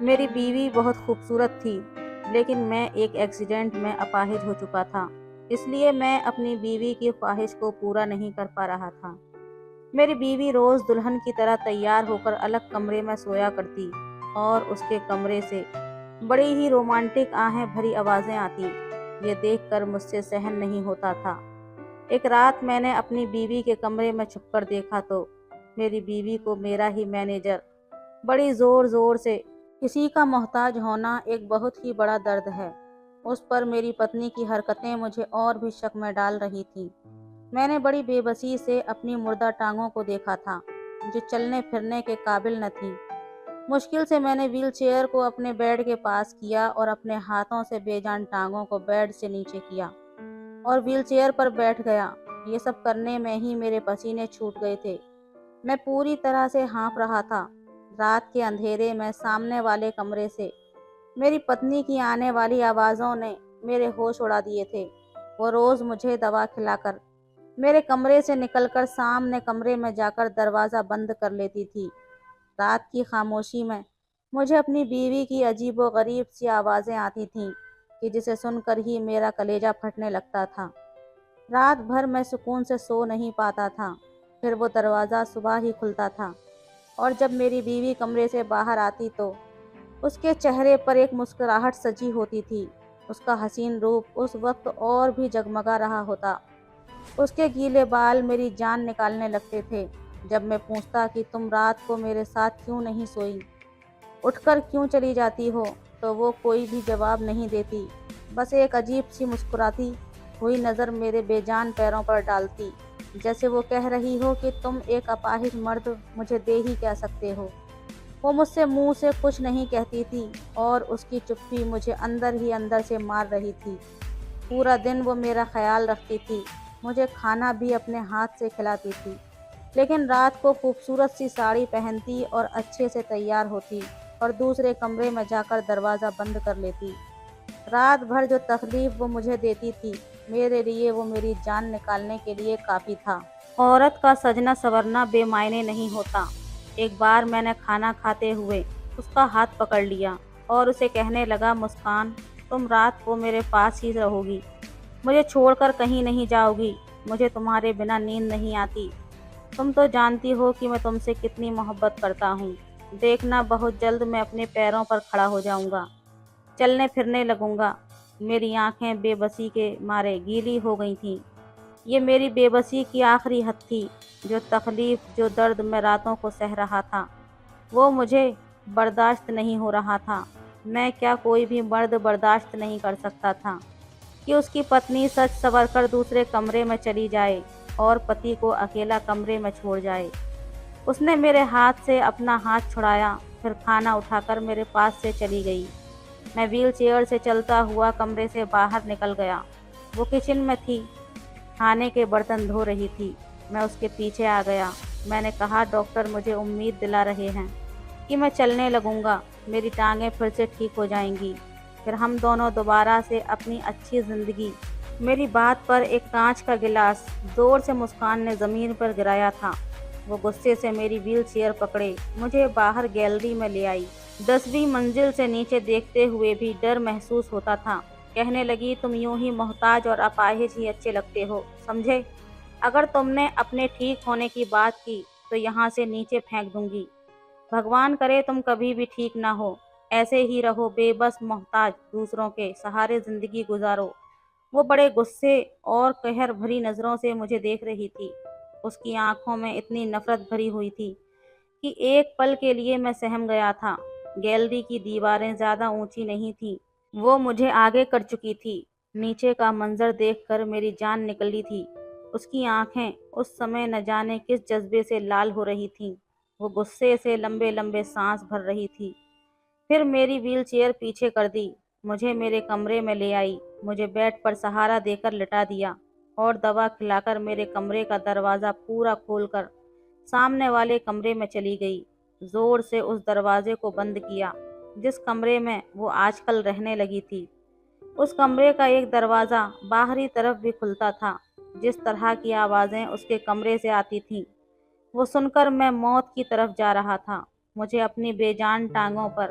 میری بیوی بہت خوبصورت تھی، لیکن میں ایک ایکسیڈنٹ میں اپاہج ہو چکا تھا، اس لیے میں اپنی بیوی کی خواہش کو پورا نہیں کر پا رہا تھا۔ میری بیوی روز دلہن کی طرح تیار ہو کر الگ کمرے میں سویا کرتی اور اس کے کمرے سے بڑی ہی رومانٹک آہیں بھری آوازیں آتی۔ یہ دیکھ کر مجھ سے سہن نہیں ہوتا تھا۔ ایک رات میں نے اپنی بیوی کے کمرے میں چھپ کر دیکھا تو میری بیوی کو میرا ہی مینیجر بڑی زور زور سے کسی کا محتاج ہونا ایک بہت ہی بڑا درد ہے، اس پر میری پتنی کی حرکتیں مجھے اور بھی شک میں ڈال رہی تھیں۔ میں نے بڑی بے بسی سے اپنی مردہ ٹانگوں کو دیکھا تھا، جو چلنے پھرنے کے قابل نہ تھیں۔ مشکل سے میں نے ویل چیئر کو اپنے بیڈ کے پاس کیا اور اپنے ہاتھوں سے بے جان ٹانگوں کو بیڈ سے نیچے کیا اور ویل چیئر پر بیٹھ گیا۔ یہ سب کرنے میں ہی میرے پسینے چھوٹ گئے تھے۔ میں پوری طرح سے ہانپ رہا تھا۔ رات کے اندھیرے میں سامنے والے کمرے سے میری پتنی کی آنے والی آوازوں نے میرے ہوش اڑا دیے تھے۔ وہ روز مجھے دوا کھلا کر میرے کمرے سے نکل کر سامنے کمرے میں جا کر دروازہ بند کر لیتی تھی۔ رات کی خاموشی میں مجھے اپنی بیوی کی عجیب و غریب سی آوازیں آتی تھیں کہ جسے سن کر ہی میرا کلیجہ پھٹنے لگتا تھا۔ رات بھر میں سکون سے سو نہیں پاتا تھا۔ پھر وہ دروازہ صبح ہی کھلتا تھا اور جب میری بیوی کمرے سے باہر آتی تو اس کے چہرے پر ایک مسکراہٹ سجی ہوتی تھی۔ اس کا حسین روپ اس وقت اور بھی جگمگا رہا ہوتا۔ اس کے گیلے بال میری جان نکالنے لگتے تھے جب میں پوچھتا کہ تم رات کو میرے ساتھ کیوں نہیں سوئی، اٹھ کر کیوں چلی جاتی ہو، تو وہ کوئی بھی جواب نہیں دیتی، بس ایک عجیب سی مسکراتی ہوئی نظر میرے بے جان پیروں پر ڈالتی، جیسے وہ کہہ رہی ہو کہ تم ایک اپاہج مرد مجھے دے ہی کیا سکتے ہو۔ وہ مجھ سے منہ سے کچھ نہیں کہتی تھی اور اس کی چپی مجھے اندر ہی اندر سے مار رہی تھی۔ پورا دن وہ میرا خیال رکھتی تھی، مجھے کھانا بھی اپنے ہاتھ سے کھلاتی تھی، لیکن رات کو خوبصورت سی ساڑی پہنتی اور اچھے سے تیار ہوتی اور دوسرے کمرے میں جا کر دروازہ بند کر لیتی۔ رات بھر جو تکلیف وہ مجھے دیتی تھی، میرے لیے وہ میری جان نکالنے کے لیے کافی تھا۔ عورت کا سجنا سنورنا بے معنی نہیں ہوتا۔ ایک بار میں نے کھانا کھاتے ہوئے اس کا ہاتھ پکڑ لیا اور اسے کہنے لگا، مسکان، تم رات کو میرے پاس ہی رہو گی، مجھے چھوڑ کر کہیں نہیں جاؤ گی، مجھے تمہارے بنا نیند نہیں آتی، تم تو جانتی ہو کہ میں تم سے کتنی محبت کرتا ہوں، دیکھنا بہت جلد میں اپنے پیروں پر کھڑا ہو جاؤں گا، چلنے پھرنے لگوں گا۔ میری آنکھیں بے بسی کے مارے گیلی ہو گئی تھیں۔ یہ میری بے بسی کی آخری حد تھی۔ جو تکلیف، جو درد میں راتوں کو سہ رہا تھا، وہ مجھے برداشت نہیں ہو رہا تھا۔ میں کیا کوئی بھی مرد برداشت نہیں کر سکتا تھا کہ اس کی پتنی سج سنور کر دوسرے کمرے میں چلی جائے اور پتی کو اکیلا کمرے میں چھوڑ جائے۔ اس نے میرے ہاتھ سے اپنا ہاتھ چھڑایا، پھر کھانا اٹھا کر میرے پاس سے چلی گئی۔ میں ویل چیئر سے چلتا ہوا کمرے سے باہر نکل گیا۔ وہ کچن میں تھی، کھانے کے برتن دھو رہی تھی۔ میں اس کے پیچھے آ گیا۔ میں نے کہا، ڈاکٹر مجھے امید دلا رہے ہیں کہ میں چلنے لگوں گا، میری ٹانگیں پھر سے ٹھیک ہو جائیں گی، پھر ہم دونوں دوبارہ سے اپنی اچھی زندگی۔ میری بات پر ایک کانچ کا گلاس زور سے مسکان نے زمین پر گرایا تھا۔ وہ غصے سے میری ویل چیئر پکڑے مجھے باہر گیلری میں لے آئی۔ 10ویں منزل سے نیچے دیکھتے ہوئے بھی ڈر محسوس ہوتا تھا۔ کہنے لگی، تم یوں ہی محتاج اور اپاہج ہی اچھے لگتے ہو، سمجھے؟ اگر تم نے اپنے ٹھیک ہونے کی بات کی تو یہاں سے نیچے پھینک دوں گی۔ بھگوان کرے تم کبھی بھی ٹھیک نہ ہو، ایسے ہی رہو بے بس محتاج، دوسروں کے سہارے زندگی گزارو۔ وہ بڑے غصے اور قہر بھری نظروں سے مجھے دیکھ رہی تھی۔ اس کی آنکھوں میں اتنی نفرت بھری ہوئی تھی کہ ایک پل کے لیے میں سہم گیا تھا۔ گیلری کی دیواریں زیادہ اونچی نہیں تھیں، وہ مجھے آگے کر چکی تھی۔ نیچے کا منظر دیکھ کر میری جان نکلی تھی۔ اس کی آنکھیں اس سمے نہ جانے کس جذبے سے لال ہو رہی تھیں۔ وہ غصے سے لمبے لمبے سانس بھر رہی تھی۔ پھر میری ویل چیئر پیچھے کر دی، مجھے میرے کمرے میں لے آئی، مجھے بیڈ پر سہارا دے کر لٹا دیا اور دوا کھلا کر میرے کمرے کا دروازہ پورا کھول کر سامنے والے کمرے میں چلی گئی۔ زور سے اس دروازے کو بند کیا جس کمرے میں وہ آج کل رہنے لگی تھی۔ اس کمرے کا ایک دروازہ باہری طرف بھی کھلتا تھا۔ جس طرح کی آوازیں اس کے کمرے سے آتی تھیں، وہ سن کر میں موت کی طرف جا رہا تھا۔ مجھے اپنی بے جان ٹانگوں پر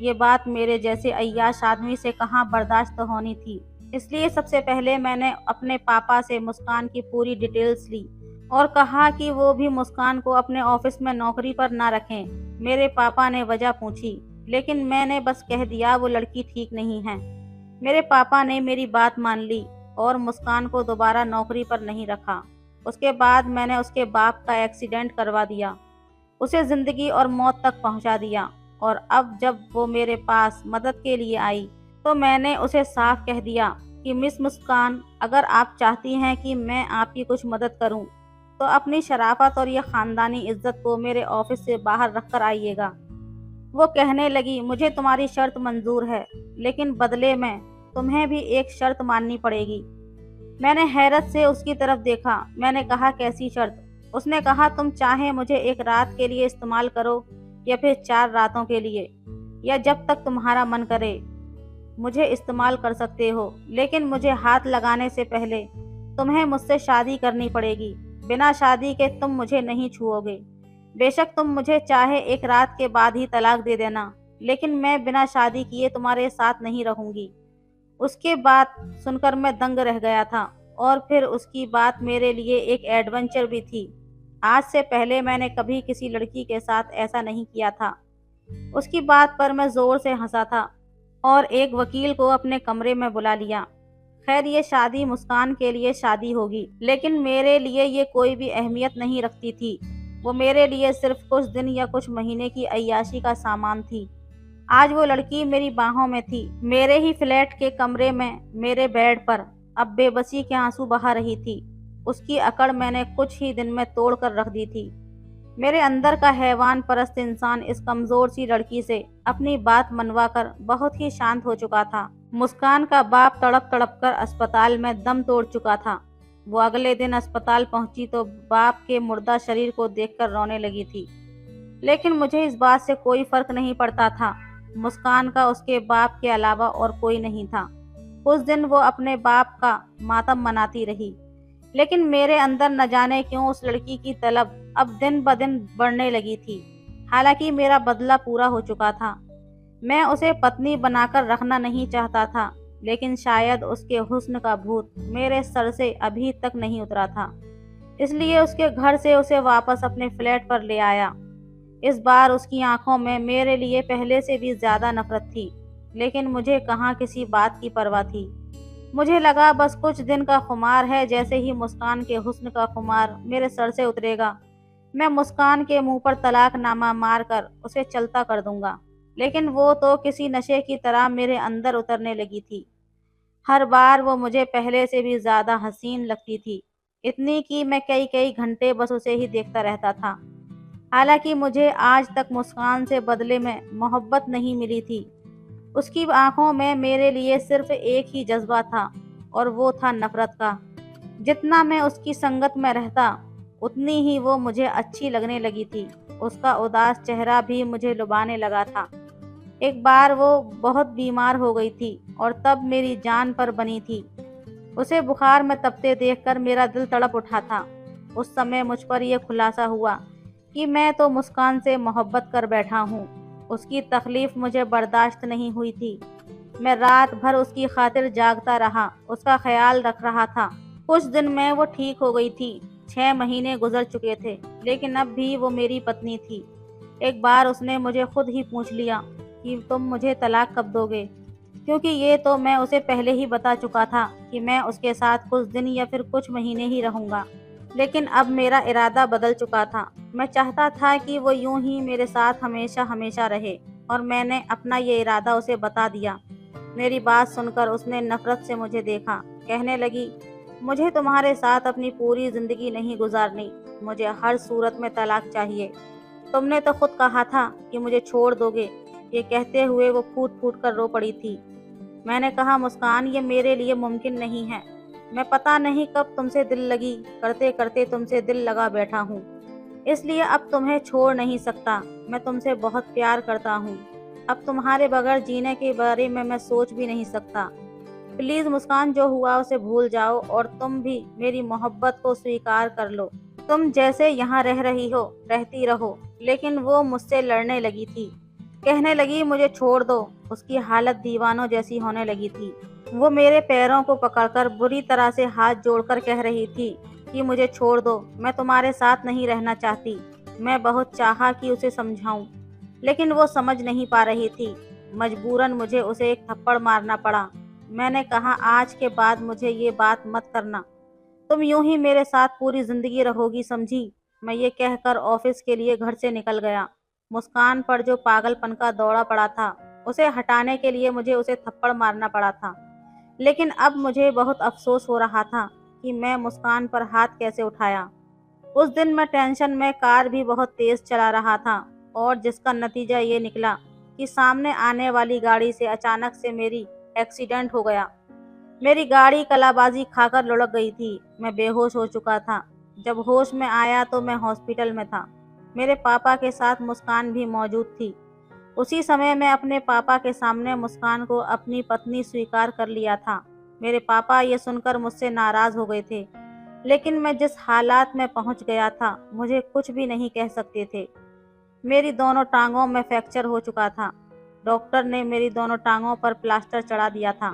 یہ بات میرے جیسے عیاش آدمی سے کہاں برداشت ہونی تھی۔ اس لیے سب سے پہلے میں نے اپنے پاپا سے مسکان کی پوری ڈیٹیلز لی اور کہا کہ وہ بھی مسکان کو اپنے آفس میں نوکری پر نہ رکھیں۔ میرے پاپا نے وجہ پوچھی، لیکن میں نے بس کہہ دیا وہ لڑکی ٹھیک نہیں ہے۔ میرے پاپا نے میری بات مان لی اور مسکان کو دوبارہ نوکری پر نہیں رکھا۔ اس کے بعد میں نے اس کے باپ کا ایکسیڈنٹ کروا دیا، اسے زندگی اور موت تک پہنچا دیا، اور اب جب وہ میرے پاس مدد کے لیے آئی تو میں نے اسے صاف کہہ دیا کہ مس مسکان، اگر آپ چاہتی ہیں کہ میں آپ کی کچھ مدد کروں تو اپنی شرافت اور یہ خاندانی عزت کو میرے آفس سے باہر رکھ کر آئیے گا۔ وہ کہنے لگی، مجھے تمہاری شرط منظور ہے، لیکن بدلے میں تمہیں بھی ایک شرط ماننی پڑے گی۔ میں نے حیرت سے اس کی طرف دیکھا۔ میں نے کہا، کیسی شرط؟ اس نے کہا، تم چاہے مجھے ایک رات کے لیے استعمال کرو یا پھر 4 راتوں کے لیے، یا جب تک تمہارا من کرے مجھے استعمال کر سکتے ہو، لیکن مجھے ہاتھ لگانے سے پہلے تمہیں مجھ سے شادی کرنی پڑے گی۔ بنا شادی کے تم مجھے نہیں چھوؤ گے۔ بے شک تم مجھے چاہے ایک رات کے بعد ہی طلاق دے دینا، لیکن میں بنا شادی کیے تمہارے ساتھ نہیں رہوں گی۔ اس کے بات سن کر میں دنگ رہ گیا تھا، اور پھر اس کی بات میرے لیے ایک ایڈونچر بھی تھی۔ آج سے پہلے میں نے کبھی کسی لڑکی کے ساتھ ایسا نہیں کیا تھا۔ اس کی بات پر میں زور سے ہنسا تھا اور ایک وکیل کو اپنے کمرے میں بلا لیا۔ خیر، یہ شادی مسکان کے لیے شادی ہوگی، لیکن میرے لیے یہ کوئی بھی اہمیت نہیں رکھتی تھی۔ وہ میرے لیے صرف کچھ دن یا کچھ مہینے کی عیاشی کا سامان تھی۔ آج وہ لڑکی میری باہوں میں تھی، میرے ہی فلیٹ کے کمرے میں، میرے بیڈ پر، اب بے بسی کے آنسو بہا رہی تھی۔ اس کی اکڑ میں نے کچھ ہی دن میں توڑ کر رکھ دی تھی۔ میرے اندر کا حیوان پرست انسان اس کمزور سی لڑکی سے اپنی بات منوا کر بہت ہی شانت ہو چکا تھا۔ مسکان کا باپ تڑپ تڑپ کر اسپتال میں دم توڑ چکا تھا۔ وہ اگلے دن اسپتال پہنچی تو باپ کے مردہ شریر کو دیکھ کر رونے لگی تھی، لیکن مجھے اس بات سے کوئی فرق نہیں پڑتا تھا۔ مسکان کا اس کے باپ کے علاوہ اور کوئی نہیں تھا۔ کچھ دن وہ اپنے باپ کا ماتم مناتی رہی، لیکن میرے اندر نہ جانے کیوں اس لڑکی کی طلب اب دن بدن بڑھنے لگی تھی۔ حالانکہ میرا بدلہ پورا ہو چکا تھا، میں اسے پتنی بنا کر رکھنا نہیں چاہتا تھا، لیکن شاید اس کے حسن کا بھوت میرے سر سے ابھی تک نہیں اترا تھا، اس لیے اس کے گھر سے اسے واپس اپنے فلیٹ پر لے آیا۔ اس بار اس کی آنکھوں میں میرے لیے پہلے سے بھی زیادہ نفرت تھی، لیکن مجھے کہاں کسی بات کی پرواہ تھی۔ مجھے لگا بس کچھ دن کا خمار ہے، جیسے ہی مسکان کے حسن کا خمار میرے سر سے اترے گا، میں مسکان کے منہ پر طلاق نامہ مار کر اسے چلتا کر دوں گا۔ لیکن وہ تو کسی نشے کی طرح میرے اندر اترنے لگی تھی۔ ہر بار وہ مجھے پہلے سے بھی زیادہ حسین لگتی تھی، اتنی کہ میں کئی گھنٹے بس اسے ہی دیکھتا رہتا تھا۔ حالانکہ مجھے آج تک مسکان سے بدلے میں محبت نہیں ملی تھی۔ اس کی آنکھوں میں میرے لیے صرف ایک ہی جذبہ تھا، اور وہ تھا نفرت کا۔ جتنا میں اس کی سنگت میں رہتا، اتنی ہی وہ مجھے اچھی لگنے لگی تھی۔ اس کا اداس چہرہ بھی مجھے لبھانے لگا تھا۔ ایک بار وہ بہت بیمار ہو گئی تھی اور تب میری جان پر بنی تھی۔ اسے بخار میں تپتے دیکھ کر میرا دل تڑپ اٹھا تھا۔ اس سمے مجھ پر یہ خلاصہ ہوا کہ میں تو مسکان سے محبت کر بیٹھا ہوں۔ اس کی تکلیف مجھے برداشت نہیں ہوئی تھی۔ میں رات بھر اس کی خاطر جاگتا رہا، اس کا خیال رکھ رہا تھا۔ کچھ دن میں وہ ٹھیک ہو گئی تھی۔ 6 مہینے گزر چکے تھے، لیکن اب بھی وہ میری پتنی تھی۔ ایک بار اس نے مجھے خود ہی پوچھ لیا کہ تم مجھے طلاق کب دو گے، کیونکہ یہ تو میں اسے پہلے ہی بتا چکا تھا کہ میں اس کے ساتھ کچھ دن یا پھر کچھ مہینے ہی رہوں گا۔ لیکن اب میرا ارادہ بدل چکا تھا۔ میں چاہتا تھا کہ وہ یوں ہی میرے ساتھ ہمیشہ ہمیشہ رہے، اور میں نے اپنا یہ ارادہ اسے بتا دیا۔ میری بات سن کر اس نے نفرت سے مجھے دیکھا، کہنے لگی، مجھے تمہارے ساتھ اپنی پوری زندگی نہیں گزارنی، مجھے ہر صورت میں طلاق چاہیے۔ تم نے تو خود کہا تھا کہ مجھے چھوڑ دو گے۔ یہ کہتے ہوئے وہ پھوٹ پھوٹ کر رو پڑی تھی۔ میں نے کہا، مسکان، یہ میرے لیے ممکن نہیں ہے۔ میں پتہ نہیں کب تم سے دل لگی کرتے کرتے تم سے دل لگا بیٹھا ہوں، اس لیے اب تمہیں چھوڑ نہیں سکتا۔ میں تم سے بہت پیار کرتا ہوں، اب تمہارے بغیر جینے کے بارے میں سوچ بھی نہیں سکتا۔ پلیز مسکان، جو ہوا اسے بھول جاؤ، اور تم بھی میری محبت کو سویکار کر لو۔ تم جیسے یہاں رہ رہی ہو رہتی رہو۔ لیکن وہ مجھ سے لڑنے لگی تھی۔ کہنے لگی مجھے چھوڑ دو۔ اس کی حالت دیوانوں جیسی ہونے لگی تھی۔ وہ میرے پیروں کو پکڑ کر بری طرح سے ہاتھ جوڑ کر کہہ رہی تھی کہ مجھے چھوڑ دو، میں تمہارے ساتھ نہیں رہنا چاہتی۔ میں بہت چاہا کہ اسے سمجھاؤں، لیکن وہ سمجھ نہیں پا رہی تھی۔ مجبوراً مجھے اسے ایک تھپڑ مارنا پڑا۔ میں نے کہا آج کے بعد مجھے یہ بات مت کرنا، تم یوں ہی میرے ساتھ پوری زندگی رہو گی، سمجھی؟ میں یہ کہہ کر آفس کے لیے گھر سے نکل گیا۔ مسکان پر جو پاگل پن کا دوڑا پڑا تھا، اسے ہٹانے کے لیے مجھے اسے تھپڑ مارنا پڑا تھا، لیکن اب مجھے بہت افسوس ہو رہا تھا کہ میں مسکان پر ہاتھ کیسے اٹھایا۔ اس دن میں ٹینشن میں کار بھی بہت تیز چلا رہا تھا، اور جس کا نتیجہ یہ نکلا کہ سامنے آنے والی گاڑی سے اچانک سے میری ایکسیڈنٹ ہو گیا۔ میری گاڑی کلا بازی کھا کر لڑک گئی تھی۔ میں بے ہوش ہو چکا تھا۔ جب ہوش میں آیا تو میں ہاسپٹل میں تھا۔ میرے پاپا کے ساتھ مسکان بھی موجود تھی۔ اسی سمے میں اپنے پاپا کے سامنے مسکان کو اپنی پتنی سویکار کر لیا تھا۔ میرے پاپا یہ سن کر مجھ سے ناراض ہو گئے تھے، لیکن میں جس حالات میں پہنچ گیا تھا مجھے کچھ بھی نہیں کہہ سکتے تھے۔ میری دونوں ٹانگوں میں فریکچر ہو چکا تھا۔ ڈاکٹر نے میری دونوں ٹانگوں پر پلاسٹر چڑھا دیا تھا۔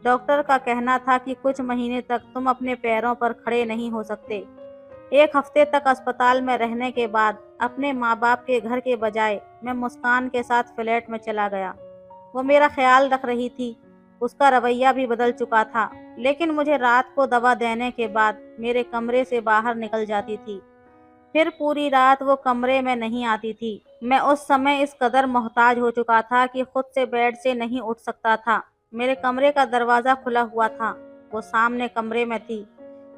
ڈاکٹر کا کہنا تھا کہ کچھ مہینے تک تم اپنے پیروں پر کھڑے نہیں ہو سکتے۔ ایک ہفتے تک اسپتال میں رہنے کے بعد اپنے ماں باپ کے گھر کے بجائے میں مسکان کے ساتھ فلیٹ میں چلا گیا۔ وہ میرا خیال رکھ رہی تھی۔ اس کا رویہ بھی بدل چکا تھا، لیکن مجھے رات کو دوا دینے کے بعد میرے کمرے سے باہر نکل جاتی تھی۔ پھر پوری رات وہ کمرے میں نہیں آتی تھی۔ میں اس سمے اس قدر محتاج ہو چکا تھا کہ خود سے بیڈ سے نہیں اٹھ سکتا تھا۔ میرے کمرے کا دروازہ کھلا ہوا تھا۔ وہ سامنے کمرے میں تھی،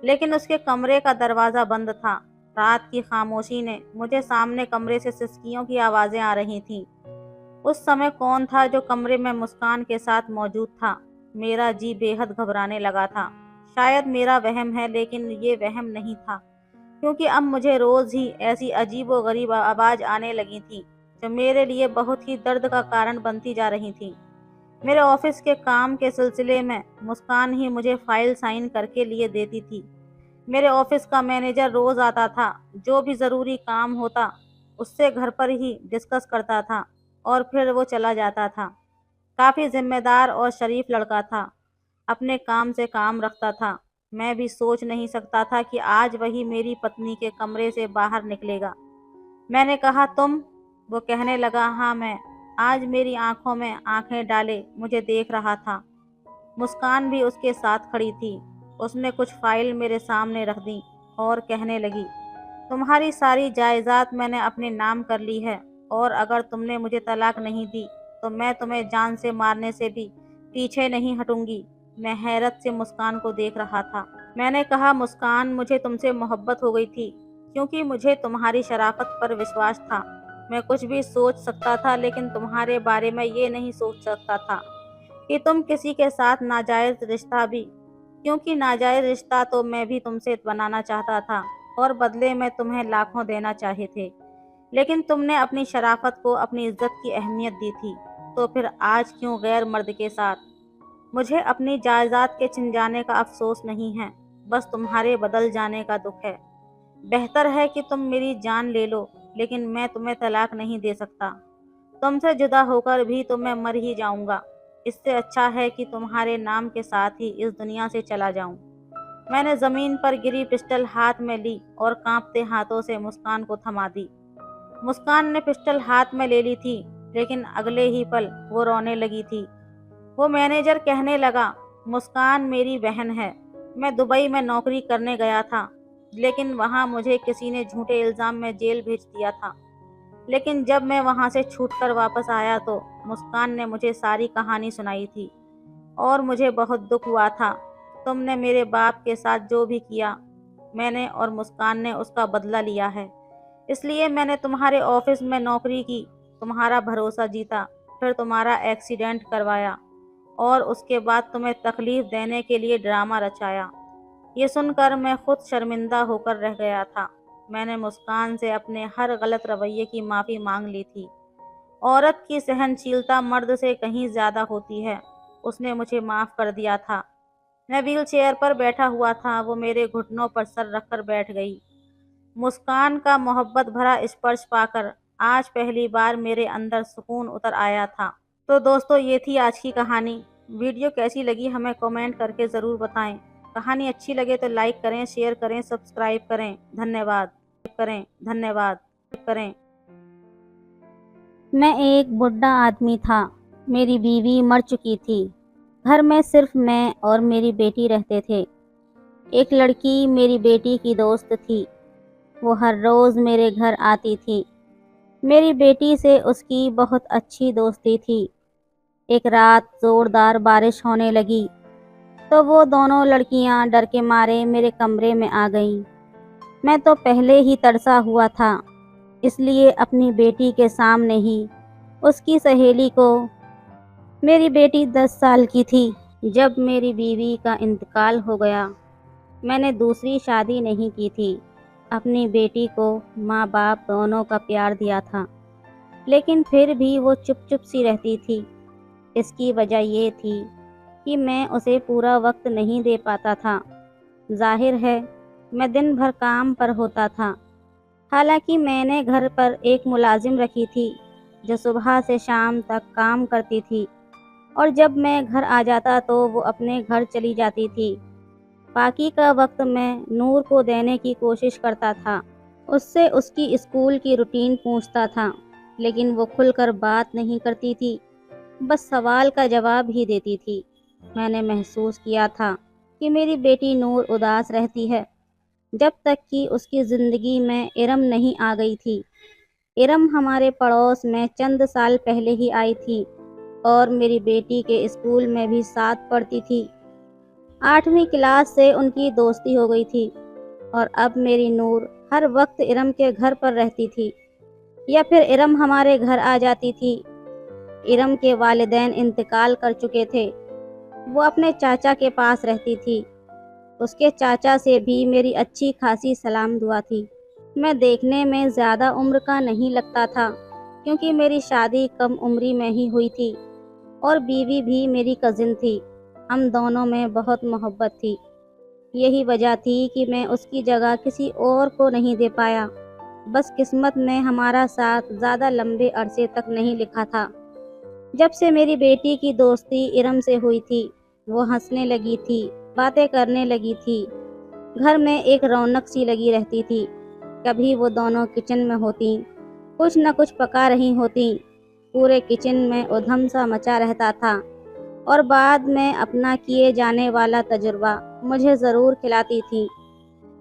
لیکن اس کے کمرے کا دروازہ بند تھا۔ رات کی خاموشی نے مجھے سامنے کمرے سے سسکیوں کی آوازیں آ رہی تھیں۔ اس سمے کون تھا جو کمرے میں مسکان کے ساتھ موجود تھا؟ میرا جی بے حد گھبرانے لگا تھا۔ شاید میرا وہم ہے، لیکن یہ وہم نہیں تھا، کیونکہ اب مجھے روز ہی ایسی عجیب و غریب آواز آنے لگی تھی جو میرے لیے بہت ہی درد کا کارن بنتی جا رہی تھی۔ میرے آفس کے کام کے سلسلے میں مسکان ہی مجھے فائل سائن کر کے لیے دیتی تھی۔ میرے آفس کا مینیجر روز آتا تھا، جو بھی ضروری کام ہوتا اس سے گھر پر ہی ڈسکس کرتا تھا اور پھر وہ چلا جاتا تھا۔ کافی ذمہ دار اور شریف لڑکا تھا، اپنے کام سے کام رکھتا تھا۔ میں بھی سوچ نہیں سکتا تھا کہ آج وہی میری پتنی کے کمرے سے باہر نکلے گا۔ میں نے کہا تم؟ وہ کہنے لگا ہاں میں۔ آج میری آنکھوں میں آنکھیں ڈالے مجھے دیکھ رہا تھا۔ مسکان بھی اس کے ساتھ کھڑی تھی۔ اس نے کچھ فائل میرے سامنے رکھ دی اور کہنے لگی تمہاری ساری جائیداد میں نے اپنے نام کر لی ہے، اور اگر تم نے مجھے طلاق نہیں دی تو میں تمہیں جان سے مارنے سے بھی پیچھے نہیں ہٹوں گی۔ میں حیرت سے مسکان کو دیکھ رہا تھا۔ میں نے کہا مسکان، مجھے تم سے محبت ہو گئی تھی، کیونکہ مجھے تمہاری شرافت پر وشواس تھا۔ میں کچھ بھی سوچ سکتا تھا، لیکن تمہارے بارے میں یہ نہیں سوچ سکتا تھا کہ تم کسی کے ساتھ ناجائز رشتہ بھی، کیونکہ ناجائز رشتہ تو میں بھی تم سے بنانا چاہتا تھا اور بدلے میں تمہیں لاکھوں دینا چاہے تھے، لیکن تم نے اپنی شرافت کو، اپنی عزت کی اہمیت دی تھی، تو پھر آج کیوں غیر مرد کے ساتھ؟ مجھے اپنی جائیداد کے چھن جانے کا افسوس نہیں ہے، بس تمہارے بدل جانے کا دکھ ہے۔ بہتر ہے کہ تم میری جان لے لو، لیکن میں تمہیں طلاق نہیں دے سکتا۔ تم سے جدا ہو کر بھی تو میں مر ہی جاؤں گا۔ اس سے اچھا ہے کہ تمہارے نام کے ساتھ ہی اس دنیا سے چلا جاؤں۔ میں نے زمین پر گری پسٹل ہاتھ میں لی اور کانپتے ہاتھوں سے مسکان کو تھما دی۔ مسکان نے پسٹل ہاتھ میں لے لی تھی، لیکن اگلے ہی پل وہ رونے لگی تھی۔ وہ مینیجر کہنے لگا مسکان میری بہن ہے۔ میں دبئی میں نوکری کرنے گیا تھا، لیکن وہاں مجھے کسی نے جھوٹے الزام میں جیل بھیج دیا تھا، لیکن جب میں وہاں سے چھوٹ کر واپس آیا تو مسکان نے مجھے ساری کہانی سنائی تھی، اور مجھے بہت دکھ ہوا تھا۔ تم نے میرے باپ کے ساتھ جو بھی کیا، میں نے اور مسکان نے اس کا بدلہ لیا ہے۔ اس لیے میں نے تمہارے آفس میں نوکری کی، تمہارا بھروسہ جیتا، پھر تمہارا ایکسیڈنٹ کروایا، اور اس کے بعد تمہیں تکلیف دینے کے لیے ڈرامہ رچایا۔ یہ سن کر میں خود شرمندہ ہو کر رہ گیا تھا۔ میں نے مسکان سے اپنے ہر غلط رویے کی معافی مانگ لی تھی۔ عورت کی سہنشیلتا مرد سے کہیں زیادہ ہوتی ہے۔ اس نے مجھے معاف کر دیا تھا۔ میں ویل چیئر پر بیٹھا ہوا تھا، وہ میرے گھٹنوں پر سر رکھ کر بیٹھ گئی۔ مسکان کا محبت بھرا اسپرش پا کر آج پہلی بار میرے اندر سکون اتر آیا تھا۔ تو دوستو یہ تھی آج کی کہانی۔ ویڈیو کیسی لگی ہمیں کمنٹ کر کے ضرور بتائیں۔ کہانی اچھی لگے تو لائک کریں، شیئر کریں، سبسکرائب کریں۔ دھنیہ واد۔ میں ایک بڈھا آدمی تھا، میری بیوی مر چکی تھی، گھر میں صرف میں اور میری بیٹی رہتے تھے۔ ایک لڑکی میری بیٹی کی دوست تھی، وہ ہر روز میرے گھر آتی تھی۔ میری بیٹی سے اس کی بہت اچھی دوستی تھی۔ ایک رات زوردار بارش ہونے لگی تو وہ دونوں لڑکیاں ڈر کے مارے میرے کمرے میں آ گئیں۔ میں تو پہلے ہی ترسا ہوا تھا، اس لیے اپنی بیٹی کے سامنے ہی اس کی سہیلی کو، میری بیٹی 10 سال کی تھی جب میری بیوی کا انتقال ہو گیا۔ میں نے دوسری شادی نہیں کی تھی، اپنی بیٹی کو ماں باپ دونوں کا پیار دیا تھا، لیکن پھر بھی وہ چپ چپ سی رہتی تھی۔ اس کی وجہ یہ تھی کہ میں اسے پورا وقت نہیں دے پاتا تھا۔ ظاہر ہے میں دن بھر کام پر ہوتا تھا، حالانکہ میں نے گھر پر ایک ملازم رکھی تھی جو صبح سے شام تک کام کرتی تھی، اور جب میں گھر آ جاتا تو وہ اپنے گھر چلی جاتی تھی۔ باقی کا وقت میں نور کو دینے کی کوشش کرتا تھا، اس سے اس کی اسکول کی روٹین پوچھتا تھا، لیکن وہ کھل کر بات نہیں کرتی تھی، بس سوال کا جواب ہی دیتی تھی۔ میں نے محسوس کیا تھا کہ میری بیٹی نور اداس رہتی ہے، جب تک کہ اس کی زندگی میں ارم نہیں آ گئی تھی۔ ارم ہمارے پڑوس میں چند سال پہلے ہی آئی تھی اور میری بیٹی کے اسکول میں بھی ساتھ پڑھتی تھی۔ 8ویں کلاس سے ان کی دوستی ہو گئی تھی، اور اب میری نور ہر وقت ارم کے گھر پر رہتی تھی، یا پھر ارم ہمارے گھر آ جاتی تھی۔ ارم کے والدین انتقال کر چکے تھے، وہ اپنے چاچا کے پاس رہتی تھی۔ اس کے چاچا سے بھی میری اچھی خاصی سلام دعا تھی۔ میں دیکھنے میں زیادہ عمر کا نہیں لگتا تھا، کیونکہ میری شادی کم عمری میں ہی ہوئی تھی، اور بیوی بھی میری کزن تھی۔ ہم دونوں میں بہت محبت تھی، یہی وجہ تھی کہ میں اس کی جگہ کسی اور کو نہیں دے پایا۔ بس قسمت نے ہمارا ساتھ زیادہ لمبے عرصے تک نہیں لکھا تھا۔ جب سے میری بیٹی کی دوستی ارم سے ہوئی تھی، وہ ہنسنے لگی تھی، باتیں کرنے لگی تھی، گھر میں ایک رونق سی لگی رہتی تھی۔ کبھی وہ دونوں کچن میں ہوتیں، کچھ نہ کچھ پکا رہی ہوتیں، پورے کچن میں ادھم سا مچا رہتا تھا، اور بعد میں اپنا کیے جانے والا تجربہ مجھے ضرور کھلاتی تھی،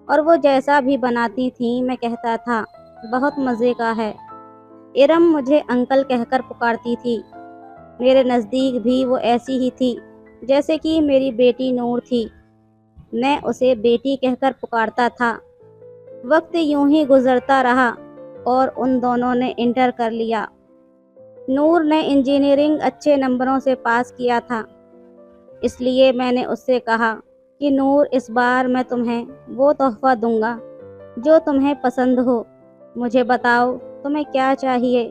اور وہ جیسا بھی بناتی تھیں میں کہتا تھا بہت مزے کا ہے۔ ارم مجھے انکل کہہ کر پکارتی تھی، میرے نزدیک بھی وہ ایسی ہی تھی جیسے کہ میری بیٹی نور تھی، میں اسے بیٹی کہہ کر پکارتا تھا۔ وقت یوں ہی گزرتا رہا اور ان دونوں نے انٹر کر لیا۔ نور نے انجینئرنگ اچھے نمبروں سے پاس کیا تھا، اس لیے میں نے اس سے کہا کہ نور اس بار میں تمہیں وہ تحفہ دوں گا جو تمہیں پسند ہو، مجھے بتاؤ تمہیں کیا چاہیے۔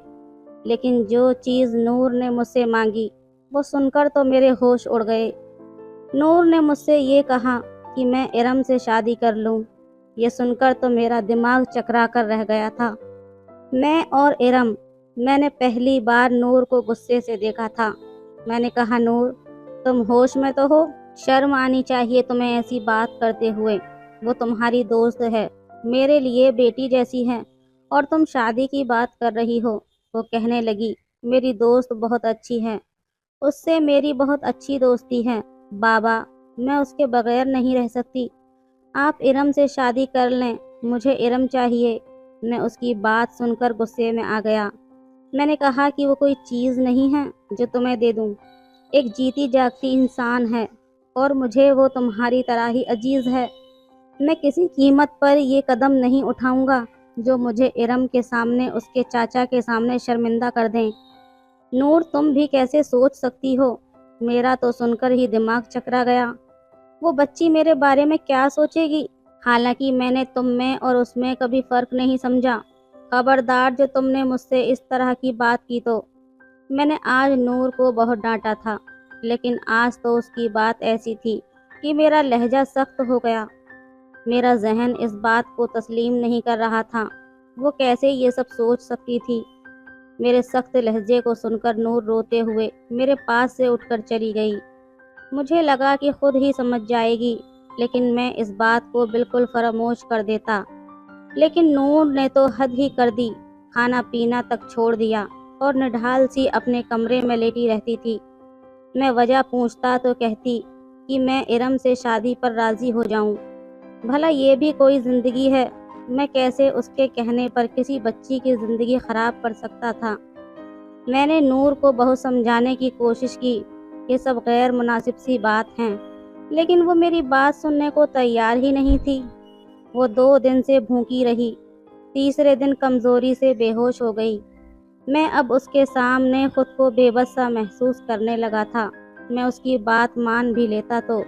لیکن جو چیز نور نے مجھ سے مانگی وہ سن کر تو میرے ہوش اڑ گئے۔ نور نے مجھ سے یہ کہا کہ میں ارم سے شادی کر لوں۔ یہ سن کر تو میرا دماغ چکرا کر رہ گیا تھا۔ میں اور ارم، میں نے پہلی بار نور کو غصے سے دیکھا تھا۔ میں نے کہا نور، تم ہوش میں تو ہو؟ شرم آنی چاہیے تمہیں ایسی بات کرتے ہوئے، وہ تمہاری دوست ہے، میرے لیے بیٹی جیسی ہے، اور تم شادی کی بات کر رہی ہو۔ وہ کہنے لگی میری دوست بہت اچھی ہے، اس سے میری بہت اچھی دوستی ہے بابا، میں اس کے بغیر نہیں رہ سکتی، آپ ارم سے شادی کر لیں، مجھے ارم چاہیے۔ میں اس کی بات سن کر غصے میں آ گیا۔ میں نے کہا کہ وہ کوئی چیز نہیں ہے جو تمہیں دے دوں، ایک جیتی جاگتی انسان ہے، اور مجھے وہ تمہاری طرح ہی عزیز ہے۔ میں کسی قیمت پر یہ قدم نہیں اٹھاؤں گا جو مجھے ارم کے سامنے، اس کے چاچا کے سامنے شرمندہ کر دیں۔ نور، تم بھی کیسے سوچ سکتی ہو؟ میرا تو سن کر ہی دماغ چکرا گیا۔ وہ بچی میرے بارے میں کیا سوچے گی؟ حالانکہ میں نے تم میں اور اس میں کبھی فرق نہیں سمجھا۔ خبردار جو تم نے مجھ سے اس طرح کی بات کی تو۔ میں نے آج نور کو بہت ڈانٹا تھا، لیکن آج تو اس کی بات ایسی تھی کہ میرا لہجہ سخت ہو گیا۔ میرا ذہن اس بات کو تسلیم نہیں کر رہا تھا، وہ کیسے یہ سب سوچ سکتی تھی۔ میرے سخت لہجے کو سن کر نور روتے ہوئے میرے پاس سے اٹھ کر چلی گئی۔ مجھے لگا کہ خود ہی سمجھ جائے گی، لیکن میں اس بات کو بالکل فراموش کر دیتا۔ لیکن نور نے تو حد ہی کر دی، کھانا پینا تک چھوڑ دیا اور نڈھال سی اپنے کمرے میں لیٹی رہتی تھی۔ میں وجہ پوچھتا تو کہتی کہ میں ارم سے شادی پر راضی ہو جاؤں۔ بھلا یہ بھی کوئی زندگی ہے؟ میں کیسے اس کے کہنے پر کسی بچی کی زندگی خراب کر سکتا تھا؟ میں نے نور کو بہت سمجھانے کی کوشش کی، یہ سب غیر مناسب سی بات ہیں، لیکن وہ میری بات سننے کو تیار ہی نہیں تھی۔ وہ 2 دن سے بھوکی رہی، تیسرے دن کمزوری سے بے ہوش ہو گئی۔ میں اب اس کے سامنے خود کو بے بس سا محسوس کرنے لگا تھا۔ میں اس کی بات مان بھی لیتا تو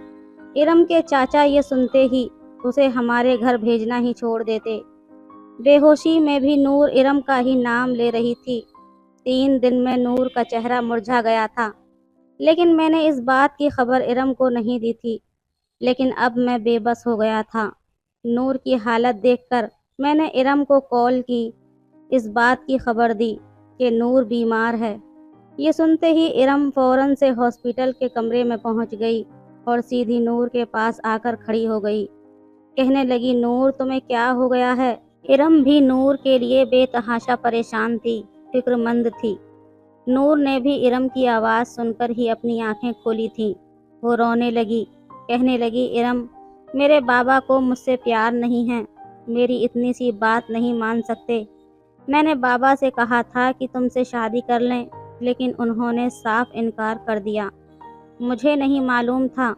ارم کے چاچا یہ سنتے ہی اسے ہمارے گھر بھیجنا ہی چھوڑ دیتے۔ بے ہوشی میں بھی نور ارم کا ہی نام لے رہی تھی۔ 3 دن میں نور کا چہرہ مرجھا گیا تھا، لیکن میں نے اس بات کی خبر ارم کو نہیں دی تھی۔ لیکن اب میں بے بس ہو گیا تھا۔ نور کی حالت دیکھ کر میں نے ارم کو کال کی، اس بات کی خبر دی کہ نور بیمار ہے۔ یہ سنتے ہی ارم فوراً سے ہاسپٹل کے کمرے میں پہنچ گئی اور سیدھی نور کے پاس آ کر کھڑی ہو گئی۔ کہنے لگی، نور تمہیں کیا ہو گیا ہے؟ ارم بھی نور کے لیے بے تحاشا پریشان تھی، فکر مند تھی۔ نور نے بھی ارم کی آواز سن کر ہی اپنی آنکھیں کھولی تھیں۔ وہ رونے لگی، کہنے لگی، ارم، میرے بابا کو مجھ سے پیار نہیں ہے، میری اتنی سی بات نہیں مان سکتے۔ میں نے بابا سے کہا تھا کہ تم سے شادی کر لیں، لیکن انہوں نے صاف انکار کر دیا۔ مجھے نہیں معلوم تھا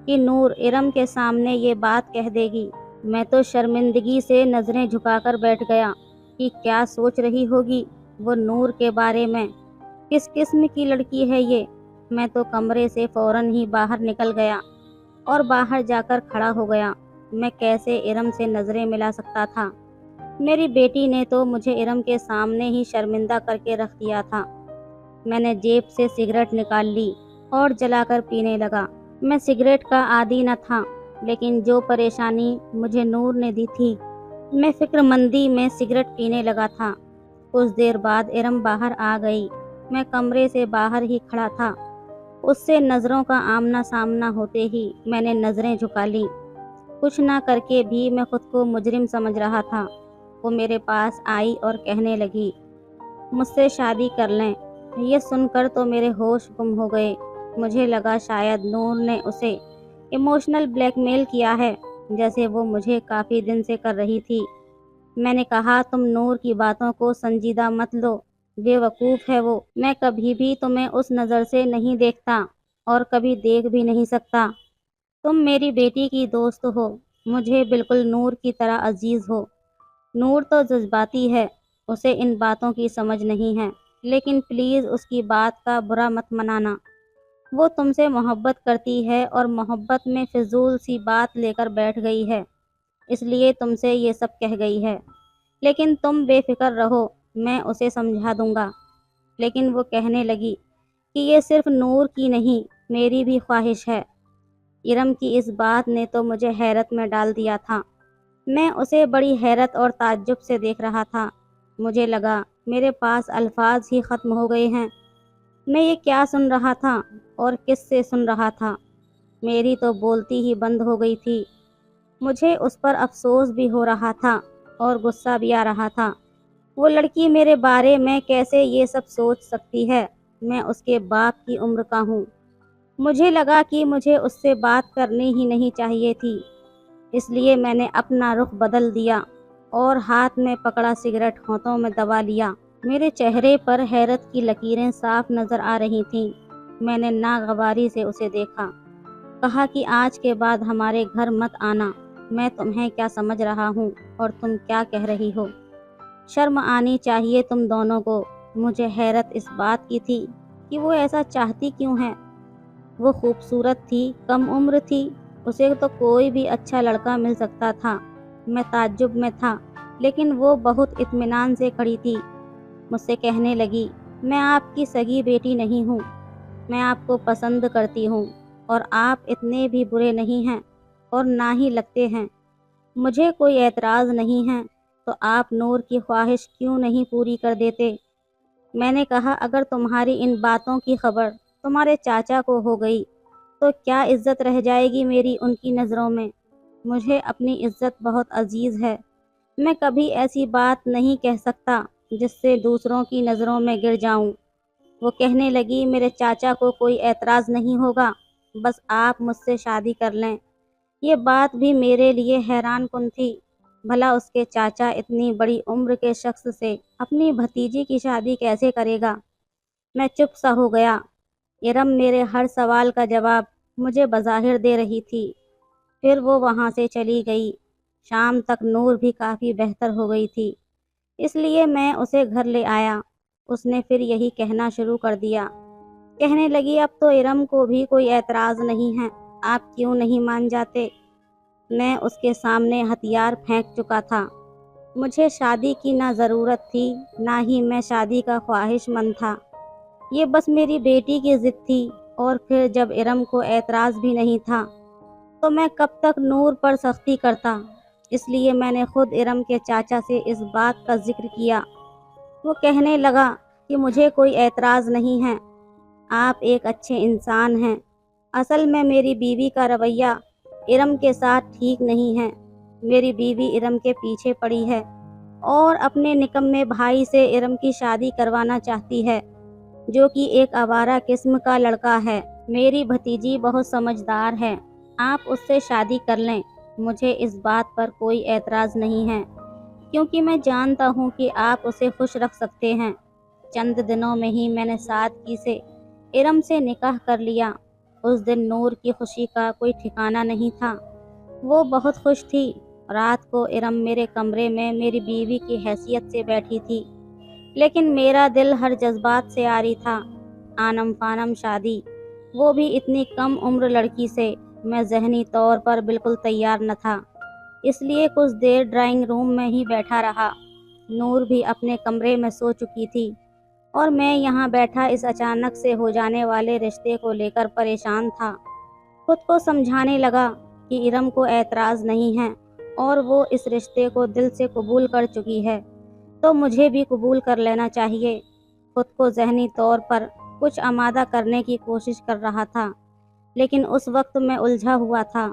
کہ نور ارم کے سامنے یہ بات کہہ دے گی۔ میں تو شرمندگی سے نظریں جھکا کر بیٹھ گیا کہ کیا سوچ رہی ہوگی وہ نور کے بارے میں، کس قسم کی لڑکی ہے یہ۔ میں تو کمرے سے فوراً ہی باہر نکل گیا اور باہر جا کر کھڑا ہو گیا۔ میں کیسے ارم سے نظریں ملا سکتا تھا؟ میری بیٹی نے تو مجھے ارم کے سامنے ہی شرمندہ کر کے رکھ دیا تھا۔ میں نے جیب سے سگریٹ نکال لی اور جلا کر پینے لگا۔ میں سگریٹ کا عادی نہ تھا، لیکن جو پریشانی مجھے نور نے دی تھی، میں فکر مندی میں سگریٹ پینے لگا تھا۔ کچھ دیر بعد ارم باہر آ گئی۔ میں کمرے سے باہر ہی کھڑا تھا۔ اس سے نظروں کا آمنا سامنا ہوتے ہی میں نے نظریں جھکا لیں۔ کچھ نہ کر کے بھی میں خود کو مجرم سمجھ رہا تھا۔ وہ میرے پاس آئی اور کہنے لگی، مجھ سے شادی کر لیں۔ یہ سن کر تو میرے ہوش گم ہو گئے۔ مجھے لگا شاید نور نے اسے ایموشنل بلیک میل کیا ہے، جیسے وہ مجھے کافی دن سے کر رہی تھی۔ میں نے کہا، تم نور کی باتوں کو سنجیدہ مت لو، بے وقوف ہے وہ۔ میں کبھی بھی تمہیں اس نظر سے نہیں دیکھتا اور کبھی دیکھ بھی نہیں سکتا۔ تم میری بیٹی کی دوست ہو، مجھے بالکل نور کی طرح عزیز ہو۔ نور تو جذباتی ہے، اسے ان باتوں کی سمجھ نہیں ہے، لیکن پلیز اس کی بات کا برا مت منانا۔ وہ تم سے محبت کرتی ہے اور محبت میں فضول سی بات لے کر بیٹھ گئی ہے، اس لیے تم سے یہ سب کہہ گئی ہے۔ لیکن تم بے فکر رہو، میں اسے سمجھا دوں گا۔ لیکن وہ کہنے لگی کہ یہ صرف نور کی نہیں، میری بھی خواہش ہے۔ ارم کی اس بات نے تو مجھے حیرت میں ڈال دیا تھا۔ میں اسے بڑی حیرت اور تعجب سے دیکھ رہا تھا۔ مجھے لگا میرے پاس الفاظ ہی ختم ہو گئے ہیں۔ میں یہ کیا سن رہا تھا اور کس سے سن رہا تھا؟ میری تو بولتی ہی بند ہو گئی تھی۔ مجھے اس پر افسوس بھی ہو رہا تھا اور غصہ بھی آ رہا تھا۔ وہ لڑکی میرے بارے میں کیسے یہ سب سوچ سکتی ہے؟ میں اس کے باپ کی عمر کا ہوں۔ مجھے لگا کہ مجھے اس سے بات کرنی ہی نہیں چاہیے تھی، اس لیے میں نے اپنا رخ بدل دیا اور ہاتھ میں پکڑا سگریٹ ہونٹوں میں دبا لیا۔ میرے چہرے پر حیرت کی لکیریں صاف نظر آ رہی تھیں۔ میں نے ناگواری سے اسے دیکھا، کہا کہ آج کے بعد ہمارے گھر مت آنا۔ میں تمہیں کیا سمجھ رہا ہوں اور تم کیا کہہ رہی ہو؟ شرم آنی چاہیے تم دونوں کو۔ مجھے حیرت اس بات کی تھی کہ وہ ایسا چاہتی کیوں ہے۔ وہ خوبصورت تھی، کم عمر تھی، اسے تو کوئی بھی اچھا لڑکا مل سکتا تھا۔ میں تعجب میں تھا، لیکن وہ بہت اطمینان سے کھڑی تھی۔ مجھ سے کہنے لگی، میں آپ کی سگی بیٹی نہیں ہوں، میں آپ کو پسند کرتی ہوں اور آپ اتنے بھی برے نہیں ہیں اور نہ ہی لگتے ہیں۔ مجھے کوئی اعتراض نہیں ہے، تو آپ نور کی خواہش کیوں نہیں پوری کر دیتے؟ میں نے کہا اگر تمہاری ان باتوں کی خبر تمہارے چاچا کو ہو گئی تو کیا عزت رہ جائے گی میری ان کی نظروں میں؟ مجھے اپنی عزت بہت عزیز ہے، میں کبھی ایسی بات نہیں کہہ سکتا جس سے دوسروں کی نظروں میں گر جاؤں۔ وہ کہنے لگی میرے چاچا کو کوئی اعتراض نہیں ہوگا، بس آپ مجھ سے شادی کر لیں۔ یہ بات بھی میرے لیے حیران کن تھی، بھلا اس کے چاچا اتنی بڑی عمر کے شخص سے اپنی بھتیجی کی شادی کیسے کرے گا؟ میں چپ سا ہو گیا۔ ارم میرے ہر سوال کا جواب مجھے بظاہر دے رہی تھی، پھر وہ وہاں سے چلی گئی۔ شام تک نور بھی کافی بہتر ہو گئی تھی، اس لیے میں اسے گھر لے آیا۔ اس نے پھر یہی کہنا شروع کر دیا، کہنے لگی اب تو ارم کو بھی کوئی اعتراض نہیں ہے، آپ کیوں نہیں مان جاتے؟ میں اس کے سامنے ہتھیار پھینک چکا تھا۔ مجھے شادی کی نہ ضرورت تھی، نہ ہی میں شادی کا خواہش مند تھا، یہ بس میری بیٹی کی ضد تھی۔ اور پھر جب ارم کو اعتراض بھی نہیں تھا تو میں کب تک نور پر سختی کرتا؟ اس لیے میں نے خود ارم کے چاچا سے اس بات کا ذکر کیا۔ وہ کہنے لگا کہ مجھے کوئی اعتراض نہیں ہے، آپ ایک اچھے انسان ہیں، اصل میں میری بیوی کا رویہ ارم کے ساتھ ٹھیک نہیں ہے۔ میری بیوی ارم کے پیچھے پڑی ہے اور اپنے نکمے بھائی سے ارم کی شادی کروانا چاہتی ہے، جو کہ ایک آوارہ قسم کا لڑکا ہے۔ میری بھتیجی بہت سمجھدار ہے، آپ اس سے شادی کر لیں، مجھے اس بات پر کوئی اعتراض نہیں ہے، کیونکہ میں جانتا ہوں کہ آپ اسے خوش رکھ سکتے ہیں۔ چند دنوں میں ہی میں نے سادگی سے ارم سے نکاح کر لیا۔ اس دن نور کی خوشی کا کوئی ٹھکانہ نہیں تھا، وہ بہت خوش تھی۔ رات کو ارم میرے کمرے میں میری بیوی کی حیثیت سے بیٹھی تھی، لیکن میرا دل ہر جذبات سے عاری تھا۔ آنم فانم شادی، وہ بھی اتنی کم عمر لڑکی سے، میں ذہنی طور پر بالکل تیار نہ تھا، اس لیے کچھ دیر ڈرائنگ روم میں ہی بیٹھا رہا۔ نور بھی اپنے کمرے میں سو چکی تھی اور میں یہاں بیٹھا اس اچانک سے ہو جانے والے رشتے کو لے کر پریشان تھا۔ خود کو سمجھانے لگا کہ ارم کو اعتراض نہیں ہے اور وہ اس رشتے کو دل سے قبول کر چکی ہے، تو مجھے بھی قبول کر لینا چاہیے۔ خود کو ذہنی طور پر کچھ آمادہ کرنے کی کوشش کر رہا تھا، لیکن اس وقت میں الجھا ہوا تھا۔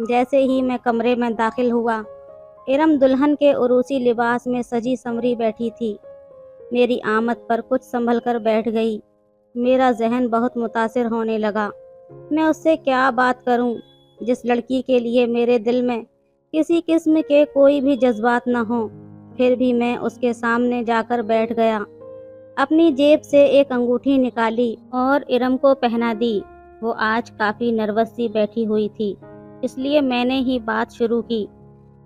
جیسے ہی میں کمرے میں داخل ہوا، ارم دلہن کے عروسی لباس میں سجی سنوری بیٹھی تھی۔ میری آمد پر کچھ سنبھل کر بیٹھ گئی۔ میرا ذہن بہت متاثر ہونے لگا۔ میں اس سے کیا بات کروں جس لڑکی کے لیے میرے دل میں کسی قسم کے کوئی بھی جذبات نہ ہوں؟ پھر بھی میں اس کے سامنے جا کر بیٹھ گیا، اپنی جیب سے ایک انگوٹھی نکالی اور ارم کو پہنا دی۔ وہ آج کافی نروس سی بیٹھی ہوئی تھی، اس لیے میں نے ہی بات شروع کی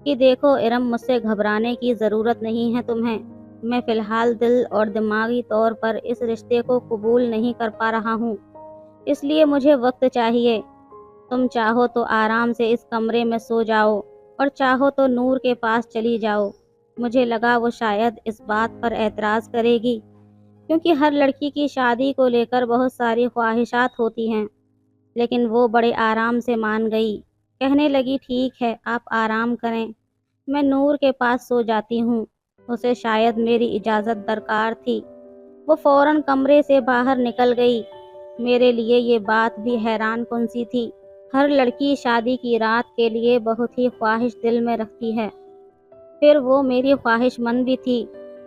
کہ دیکھو ارم، مجھ سے گھبرانے کی ضرورت نہیں ہے تمہیں۔ میں فی الحال دل اور دماغی طور پر اس رشتے کو قبول نہیں کر پا رہا ہوں، اس لیے مجھے وقت چاہیے۔ تم چاہو تو آرام سے اس کمرے میں سو جاؤ اور چاہو تو نور کے پاس چلی جاؤ۔ مجھے لگا وہ شاید اس بات پر اعتراض کرے گی، کیونکہ ہر لڑکی کی شادی کو لے کر بہت ساری خواہشات ہوتی ہیں، لیکن وہ بڑے آرام سے مان گئی۔ کہنے لگی ٹھیک ہے، آپ آرام کریں، میں نور کے پاس سو جاتی ہوں، اسے شاید میری اجازت درکار تھی۔ وہ فوراً کمرے سے باہر نکل گئی۔ میرے لیے یہ بات بھی حیران کن سی تھی۔ ہر لڑکی شادی کی رات کے لیے بہت ہی خواہش دل میں رکھتی ہے، پھر وہ میری خواہش مند بھی تھی،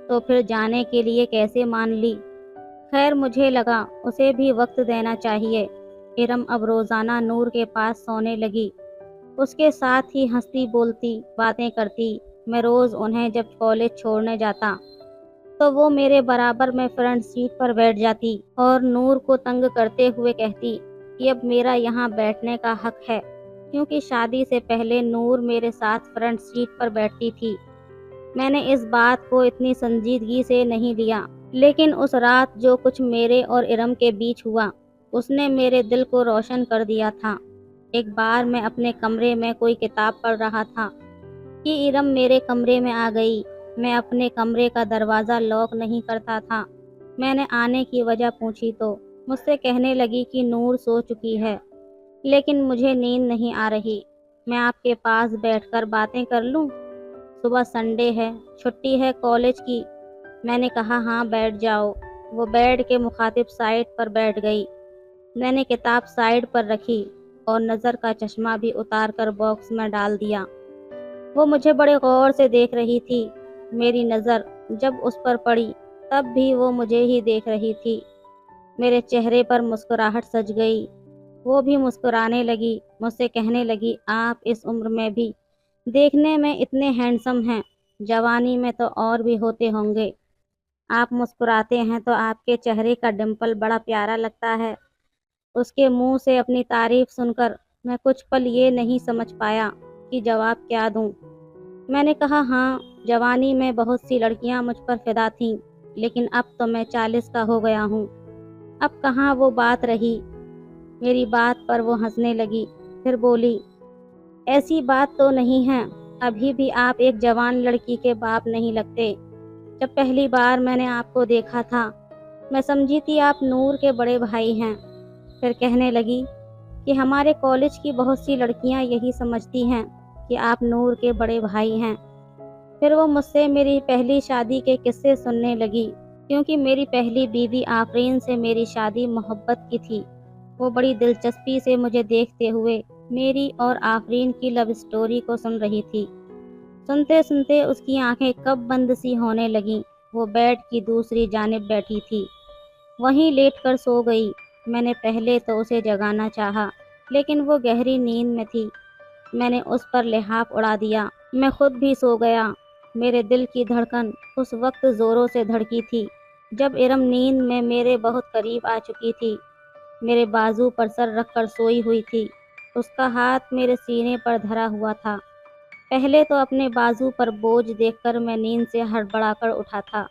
تو پھر جانے کے لیے کیسے مان لی؟ خیر، مجھے لگا اسے بھی وقت دینا چاہیے۔ ارم اب روزانہ نور کے پاس سونے لگی، اس کے ساتھ ہی ہنستی بولتی باتیں کرتی۔ میں روز انہیں جب کالج چھوڑنے جاتا تو وہ میرے برابر میں فرنٹ سیٹ پر بیٹھ جاتی اور نور کو تنگ کرتے ہوئے کہتی کہ اب میرا یہاں بیٹھنے کا حق ہے، کیونکہ شادی سے پہلے نور میرے ساتھ فرنٹ سیٹ پر بیٹھتی تھی۔ میں نے اس بات کو اتنی سنجیدگی سے نہیں لیا، لیکن اس رات جو کچھ میرے اور ارم کے بیچ ہوا، اس نے میرے دل کو روشن کر دیا تھا۔ ایک بار میں اپنے کمرے میں کوئی کتاب پڑھ رہا تھا کہ ارم میرے کمرے میں آ گئی۔ میں اپنے کمرے کا دروازہ لاک نہیں کرتا تھا۔ میں نے آنے کی وجہ پوچھی تو مجھ سے کہنے لگی کہ نور سو چکی ہے، لیکن مجھے نیند نہیں آ رہی، میں آپ کے پاس بیٹھ کر باتیں کر لوں؟ صبح سنڈے ہے، چھٹی ہے کالج کی۔ میں نے کہا ہاں بیٹھ جاؤ۔ وہ بیڈ کے مخاطب سائڈ پر بیٹھ گئی۔ میں نے کتاب سائڈ پر رکھی اور نظر کا چشمہ بھی اتار کر باکس میں ڈال دیا۔ وہ مجھے بڑے غور سے دیکھ رہی تھی۔ میری نظر جب اس پر پڑی تب بھی وہ مجھے ہی دیکھ رہی تھی۔ میرے چہرے پر مسکراہٹ سج گئی۔ وہ بھی مسکرانے لگی، مجھ سے کہنے لگی، آپ اس عمر میں بھی دیکھنے میں اتنے ہینڈسم ہیں، جوانی میں تو اور بھی ہوتے ہوں گے۔ آپ مسکراتے ہیں تو آپ کے چہرے کا ڈمپل بڑا پیارا لگتا ہے۔ اس کے منہ سے اپنی تعریف سن کر میں کچھ پل یہ نہیں سمجھ پایا کہ جواب کیا دوں۔ میں نے کہا، ہاں، جوانی میں بہت سی لڑکیاں مجھ پر فدا تھیں، لیکن اب تو میں 40 کا ہو گیا ہوں، اب کہاں وہ بات رہی۔ میری بات پر وہ ہنسنے لگی، پھر بولی، ایسی بات تو نہیں ہے، ابھی بھی آپ ایک جوان لڑکی کے باپ نہیں لگتے۔ جب پہلی بار میں نے آپ کو دیکھا تھا میں سمجھی تھی آپ نور کے بڑے بھائی ہیں۔ پھر کہنے لگی کہ ہمارے کالج کی بہت سی لڑکیاں یہی سمجھتی ہیں کہ آپ نور کے بڑے بھائی ہیں۔ پھر وہ مجھ سے میری پہلی شادی کے قصے سننے لگی، کیونکہ میری پہلی بیوی آفرین سے میری شادی محبت کی تھی۔ وہ بڑی دلچسپی سے مجھے دیکھتے ہوئے میری اور آفرین کی لو اسٹوری کو سن رہی تھی۔ سنتے سنتے اس کی آنکھیں کب بند سی ہونے لگیں۔ وہ بیڈ کی دوسری جانب بیٹھی تھی، وہیں لیٹ کر سو گئی۔ میں نے پہلے تو اسے جگانا چاہا، لیکن وہ گہری نیند میں تھی۔ میں نے اس پر لحاف اڑا دیا، میں خود بھی سو گیا۔ میرے دل کی دھڑکن اس وقت زوروں سے دھڑکی تھی جب ارم نیند میں میرے بہت قریب آ چکی تھی، میرے بازو پر سر رکھ کر سوئی ہوئی تھی۔ اس کا ہاتھ میرے سینے پر دھرا ہوا تھا۔ پہلے تو اپنے بازو پر بوجھ دیکھ کر میں نیند سے ہڑبڑا کر اٹھا تھا،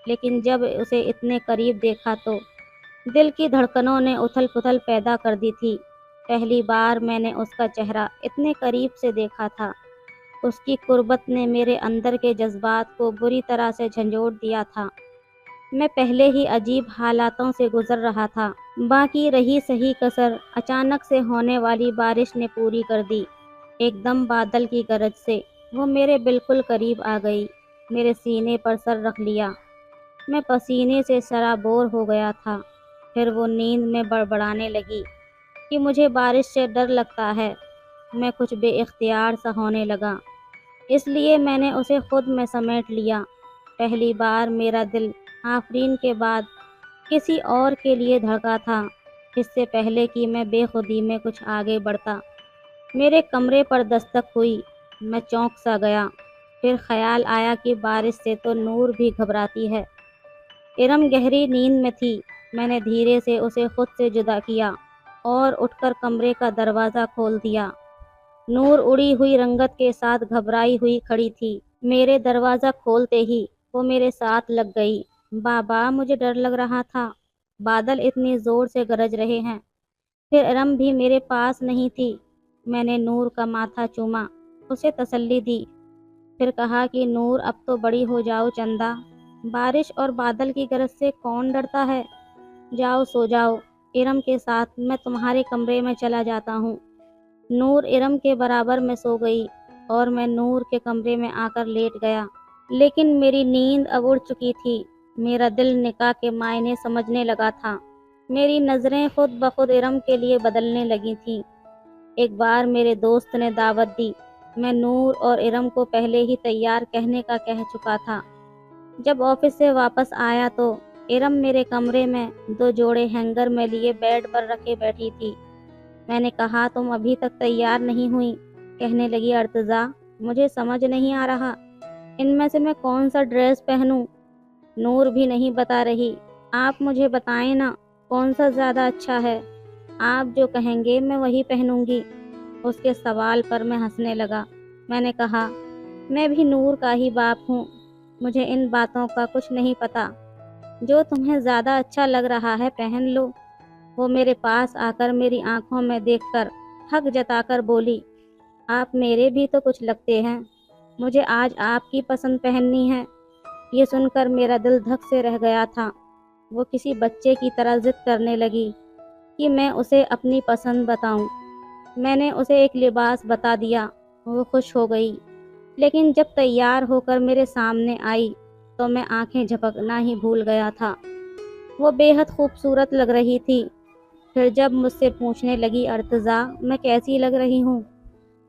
لیکن جب اسے اتنے قریب دیکھا تو دل کی دھڑکنوں نے اتھل پتھل پیدا کر دی تھی۔ پہلی بار میں نے اس کا چہرہ اتنے قریب سے دیکھا تھا۔ اس کی قربت نے میرے اندر کے جذبات کو بری طرح سے جھنجھوڑ دیا تھا۔ میں پہلے ہی عجیب حالاتوں سے گزر رہا تھا، باقی رہی صحیح کسر اچانک سے ہونے والی بارش نے پوری کر دی۔ ایک دم بادل کی گرج سے وہ میرے بالکل قریب آ گئی، میرے سینے پر سر رکھ لیا۔ میں پسینے سے سرابور ہو گیا تھا۔ پھر وہ نیند میں بڑبڑانے لگی کہ مجھے بارش سے ڈر لگتا ہے۔ میں کچھ بے اختیار سا ہونے لگا، اس لیے میں نے اسے خود میں سمیٹ لیا۔ پہلی بار میرا دل آفرین کے بعد کسی اور کے لیے دھڑکا تھا، اس سے پہلے کہ میں بے خودی میں کچھ آگے بڑھتا۔ میرے کمرے پر دستک ہوئی، میں چونک سا گیا۔ پھر خیال آیا کہ بارش سے تو نور بھی گھبراتی ہے۔ ارم گہری نیند میں تھی۔ میں نے دھیرے سے اسے خود سے جدا کیا اور اٹھ کر کمرے کا دروازہ کھول دیا۔ نور اڑی ہوئی رنگت کے ساتھ گھبرائی ہوئی کھڑی تھی۔ میرے دروازہ کھولتے ہی وہ میرے ساتھ لگ گئی۔ بابا، مجھے ڈر لگ رہا تھا، بادل اتنی زور سے گرج رہے ہیں۔ پھر ارم بھی میرے پاس نہیں تھی۔ میں نے نور کا ماتھا چوما، اسے تسلی دی، پھر کہا کہ نور اب تو بڑی ہو جاؤ چندا، بارش اور بادل کی گرج سے کون ڈرتا ہے؟ جاؤ سو جاؤ، ارم کے ساتھ میں تمہارے کمرے میں چلا جاتا ہوں۔ نور ارم کے برابر میں سو گئی اور میں نور کے کمرے میں آ کر لیٹ گیا، لیکن میری نیند اب اڑ چکی تھی۔ میرا دل نکاح کے معنی سمجھنے لگا تھا۔ میری نظریں خود بخود ارم کے لیے بدلنے لگی تھیں۔ ایک بار میرے دوست نے دعوت دی، میں نور اور ارم کو پہلے ہی تیار کہنے کا کہہ چکا تھا۔ جب آفس سے واپس آیا تو ارم میرے کمرے میں 2 جوڑے ہینگر میں لیے بیڈ پر رکھے بیٹھی تھی۔ میں نے کہا، تم ابھی تک تیار نہیں ہوئی؟ کہنے لگی، ارتضیٰ، مجھے سمجھ نہیں آ رہا ان میں سے میں کون سا ڈریس پہنوں۔ نور بھی نہیں بتا رہی، آپ مجھے بتائیں نا کون سا زیادہ اچھا ہے، آپ جو کہیں گے میں وہی پہنوں گی۔ اس کے سوال پر میں ہنسنے لگا۔ میں نے کہا، میں بھی نور کا ہی باپ ہوں، مجھے ان باتوں کا کچھ نہیں پتا، جو تمہیں زیادہ اچھا لگ رہا ہے پہن لو۔ وہ میرے پاس آ کر میری آنکھوں میں دیکھ کر حق جتا کر بولی، آپ میرے بھی تو کچھ لگتے ہیں، مجھے آج آپ کی پسند پہننی ہے۔ یہ سن کر میرا دل دھک سے رہ گیا تھا۔ وہ کسی بچے کی طرح ضد کرنے لگی کہ میں اسے اپنی پسند بتاؤں۔ میں نے اسے ایک لباس بتا دیا، وہ خوش ہو گئی، لیکن جب تیار ہو کر میرے سامنے آئی تو میں آنکھیں جھپکنا ہی بھول گیا تھا۔ وہ بے حد خوبصورت لگ رہی تھی۔ پھر جب مجھ سے پوچھنے لگی ارتضیٰ میں کیسی لگ رہی ہوں،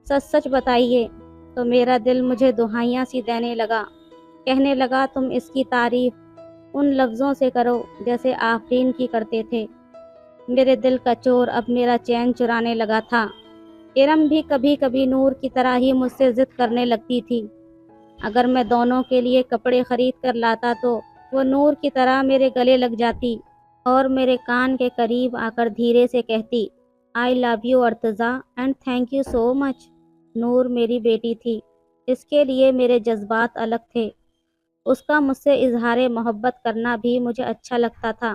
سچ سچ بتائیے، تو میرا دل مجھے دہائیاں سی دینے لگا، کہنے لگا تم اس کی تعریف ان لفظوں سے کرو جیسے آفرین کی کرتے تھے۔ میرے دل کا چور اب میرا چین چرانے لگا تھا۔ ارم بھی کبھی کبھی نور کی طرح ہی مجھ سے ضد کرنے لگتی تھی۔ اگر میں دونوں کے لیے کپڑے خرید کر لاتا تو وہ نور کی طرح میرے گلے لگ جاتی اور میرے کان کے قریب آ کر دھیرے سے کہتی، I love you Irtiza and thank you so much. Noor میری بیٹی تھی، اس کے لیے میرے جذبات الگ تھے۔ اس کا مجھ سے اظہار محبت کرنا بھی مجھے اچھا لگتا تھا،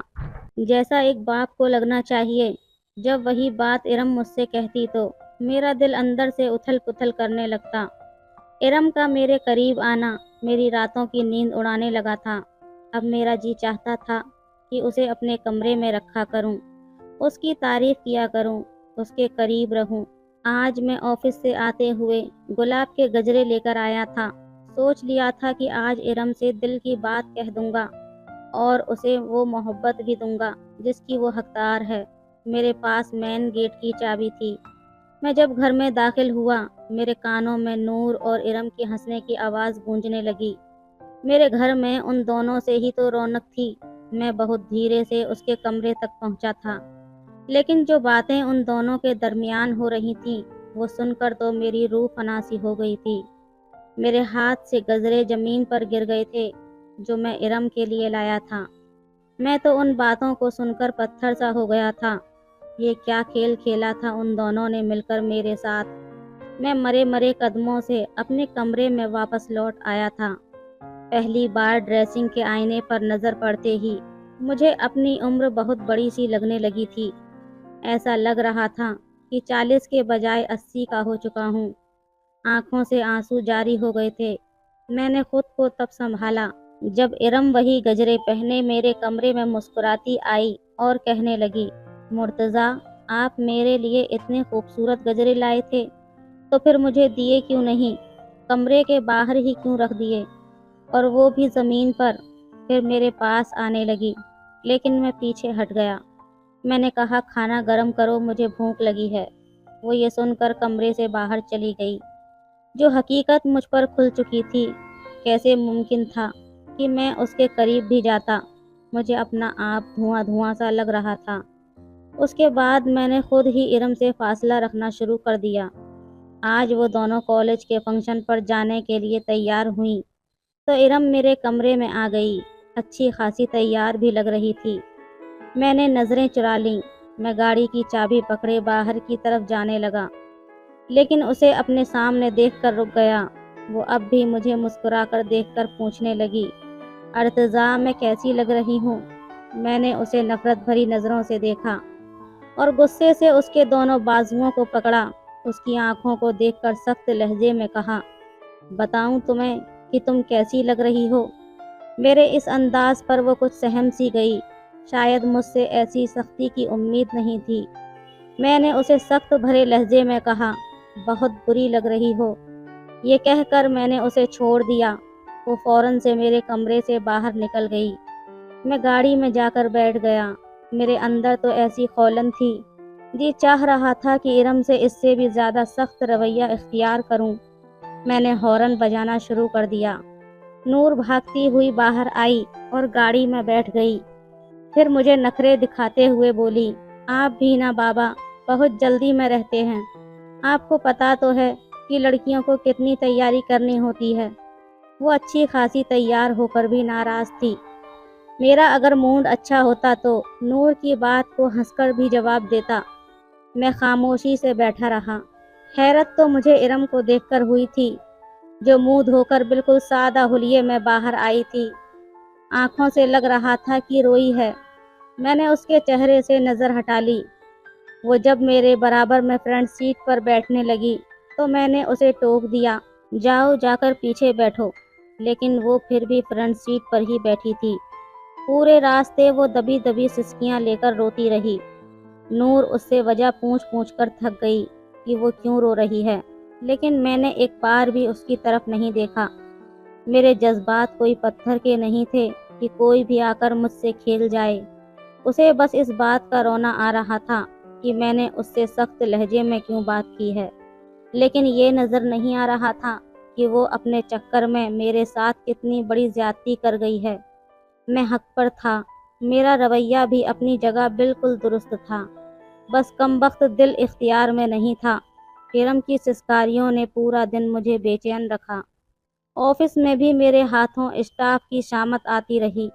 جیسا ایک باپ کو لگنا چاہیے۔ جب وہی بات ارم مجھ سے کہتی تو میرا دل اندر سے اتھل پتھل کرنے لگتا۔ ارم کا میرے قریب آنا میری راتوں کی نیند اڑانے لگا تھا۔ اب میرا جی چاہتا تھا کہ اسے اپنے کمرے میں رکھا کروں، اس کی تعریف کیا کروں، اس کے قریب رہوں۔ آج میں آفس سے آتے ہوئے گلاب کے گجرے لے کر آیا تھا۔ سوچ لیا تھا کہ آج ارم سے دل کی بات کہہ دوں گا اور اسے وہ محبت بھی دوں گا جس کی وہ حقدار ہے۔ میرے پاس مین گیٹ کی چابی تھی۔ میں جب گھر میں داخل ہوا، میرے کانوں میں نور اور ارم کی ہنسنے کی آواز گونجنے لگی۔ میرے گھر میں ان دونوں سے ہی تو رونق تھی۔ میں بہت دھیرے سے اس کے کمرے تک پہنچا تھا، لیکن جو باتیں ان دونوں کے درمیان ہو رہی تھیں وہ سن کر تو میری روح فنا سی ہو گئی تھی۔ میرے ہاتھ سے گجرے زمین پر گر گئے تھے جو میں ارم کے لیے لایا تھا۔ میں تو ان باتوں کو سن کر پتھر سا ہو گیا تھا۔ یہ کیا کھیل کھیلا تھا ان دونوں نے مل کر میرے ساتھ۔ میں مرے مرے قدموں سے اپنے کمرے میں واپس لوٹ آیا تھا۔ پہلی بار ڈریسنگ کے آئینے پر نظر پڑتے ہی مجھے اپنی عمر بہت بڑی سی لگنے لگی تھی۔ ایسا لگ رہا تھا کہ 40 کے بجائے 80 کا ہو چکا ہوں۔ آنکھوں سے آنسو جاری ہو گئے تھے۔ میں نے خود کو تب سنبھالا جب ارم وہی گجرے پہنے میرے کمرے میں مسکراتی آئی اور کہنے لگی، مرتضیٰ آپ میرے لیے اتنے خوبصورت گجرے لائے تھے تو پھر مجھے دیے کیوں نہیں، کمرے کے باہر ہی کیوں رکھ دیے، اور وہ بھی زمین پر۔ پھر میرے پاس آنے لگی لیکن میں پیچھے ہٹ گیا۔ میں نے کہا کھانا گرم کرو، مجھے بھوک لگی ہے۔ وہ یہ سن کر کمرے سے باہر چلی گئی۔ جو حقیقت مجھ پر کھل چکی تھی، کیسے ممکن تھا کہ میں اس کے قریب بھی جاتا۔ مجھے اپنا آپ دھواں دھواں سا لگ رہا تھا۔ اس کے بعد میں نے خود ہی ارم سے فاصلہ رکھنا شروع کر دیا۔ آج وہ دونوں کالج کے فنکشن پر جانے کے لیے تیار ہوئیں تو ارم میرے کمرے میں آ گئی۔ اچھی خاصی تیار بھی لگ رہی تھی۔ میں نے نظریں چرا لیں۔ میں گاڑی کی چابی پکڑے باہر کی طرف جانے لگا، لیکن اسے اپنے سامنے دیکھ کر رک گیا۔ وہ اب بھی مجھے مسکرا کر دیکھ کر پوچھنے لگی، ارتضیٰ میں کیسی لگ رہی ہوں؟ میں نے اسے نفرت بھری نظروں سے دیکھا اور غصے سے اس کے دونوں بازوؤں کو پکڑا۔ اس کی آنکھوں کو دیکھ کر سخت لہجے میں کہا، بتاؤں تمہیں کہ تم کیسی لگ رہی ہو؟ میرے اس انداز پر وہ کچھ سہم سی گئی۔ شاید مجھ سے ایسی سختی کی امید نہیں تھی۔ میں نے اسے سخت بھرے لہجے میں کہا، بہت بری لگ رہی ہو۔ یہ کہہ کر میں نے اسے چھوڑ دیا۔ وہ فوراً سے میرے کمرے سے باہر نکل گئی۔ میں گاڑی میں جا کر بیٹھ گیا۔ میرے اندر تو ایسی خولن تھی، جی چاہ رہا تھا کہ ارم سے اس سے بھی زیادہ سخت رویہ اختیار کروں۔ میں نے ہارن بجانا شروع کر دیا۔ نور بھاگتی ہوئی باہر آئی اور گاڑی میں بیٹھ گئی۔ پھر مجھے نخرے دکھاتے ہوئے بولی، آپ بھی نا بابا، بہت جلدی میں رہتے ہیں۔ آپ کو پتہ تو ہے کہ لڑکیوں کو کتنی تیاری کرنی ہوتی ہے۔ وہ اچھی خاصی تیار ہو کر بھی ناراض تھی۔ میرا اگر موڈ اچھا ہوتا تو نور کی بات کو ہنس کر بھی جواب دیتا۔ میں خاموشی سے بیٹھا رہا۔ حیرت تو مجھے ارم کو دیکھ کر ہوئی تھی، جو منہ دھو کر بالکل سادہ حلیے میں باہر آئی تھی۔ آنکھوں سے لگ رہا تھا کہ روئی ہے۔ میں نے اس کے چہرے سے نظر ہٹا لی۔ وہ جب میرے برابر میں فرنٹ سیٹ پر بیٹھنے لگی تو میں نے اسے ٹوک دیا، جاؤ جا کر پیچھے بیٹھو، لیکن وہ پھر بھی فرنٹ سیٹ پر ہی بیٹھی تھی۔ پورے راستے وہ دبی دبی سسکیاں لے کر روتی رہی۔ نور اس سے وجہ پوچھ پوچھ کر تھک گئی کہ وہ کیوں رو رہی ہے، لیکن میں نے ایک بار بھی اس کی طرف نہیں دیکھا۔ میرے جذبات کوئی پتھر کے نہیں تھے کہ کوئی بھی آ کر مجھ سے کھیل جائے۔ اسے بس اس بات کا رونا آ رہا تھا کہ میں نے اس سے سخت لہجے میں کیوں بات کی ہے، لیکن یہ نظر نہیں آ رہا تھا کہ وہ اپنے چکر میں میرے ساتھ کتنی بڑی زیادتی کر گئی ہے۔ میں حق پر تھا، میرا رویہ بھی اپنی جگہ بالکل درست تھا، بس کم وقت دل اختیار میں نہیں تھا۔ ارم کی سسکاریوں نے پورا دن مجھے بے چین رکھا۔ آفس میں بھی میرے ہاتھوں اسٹاف کی شامت آتی رہی۔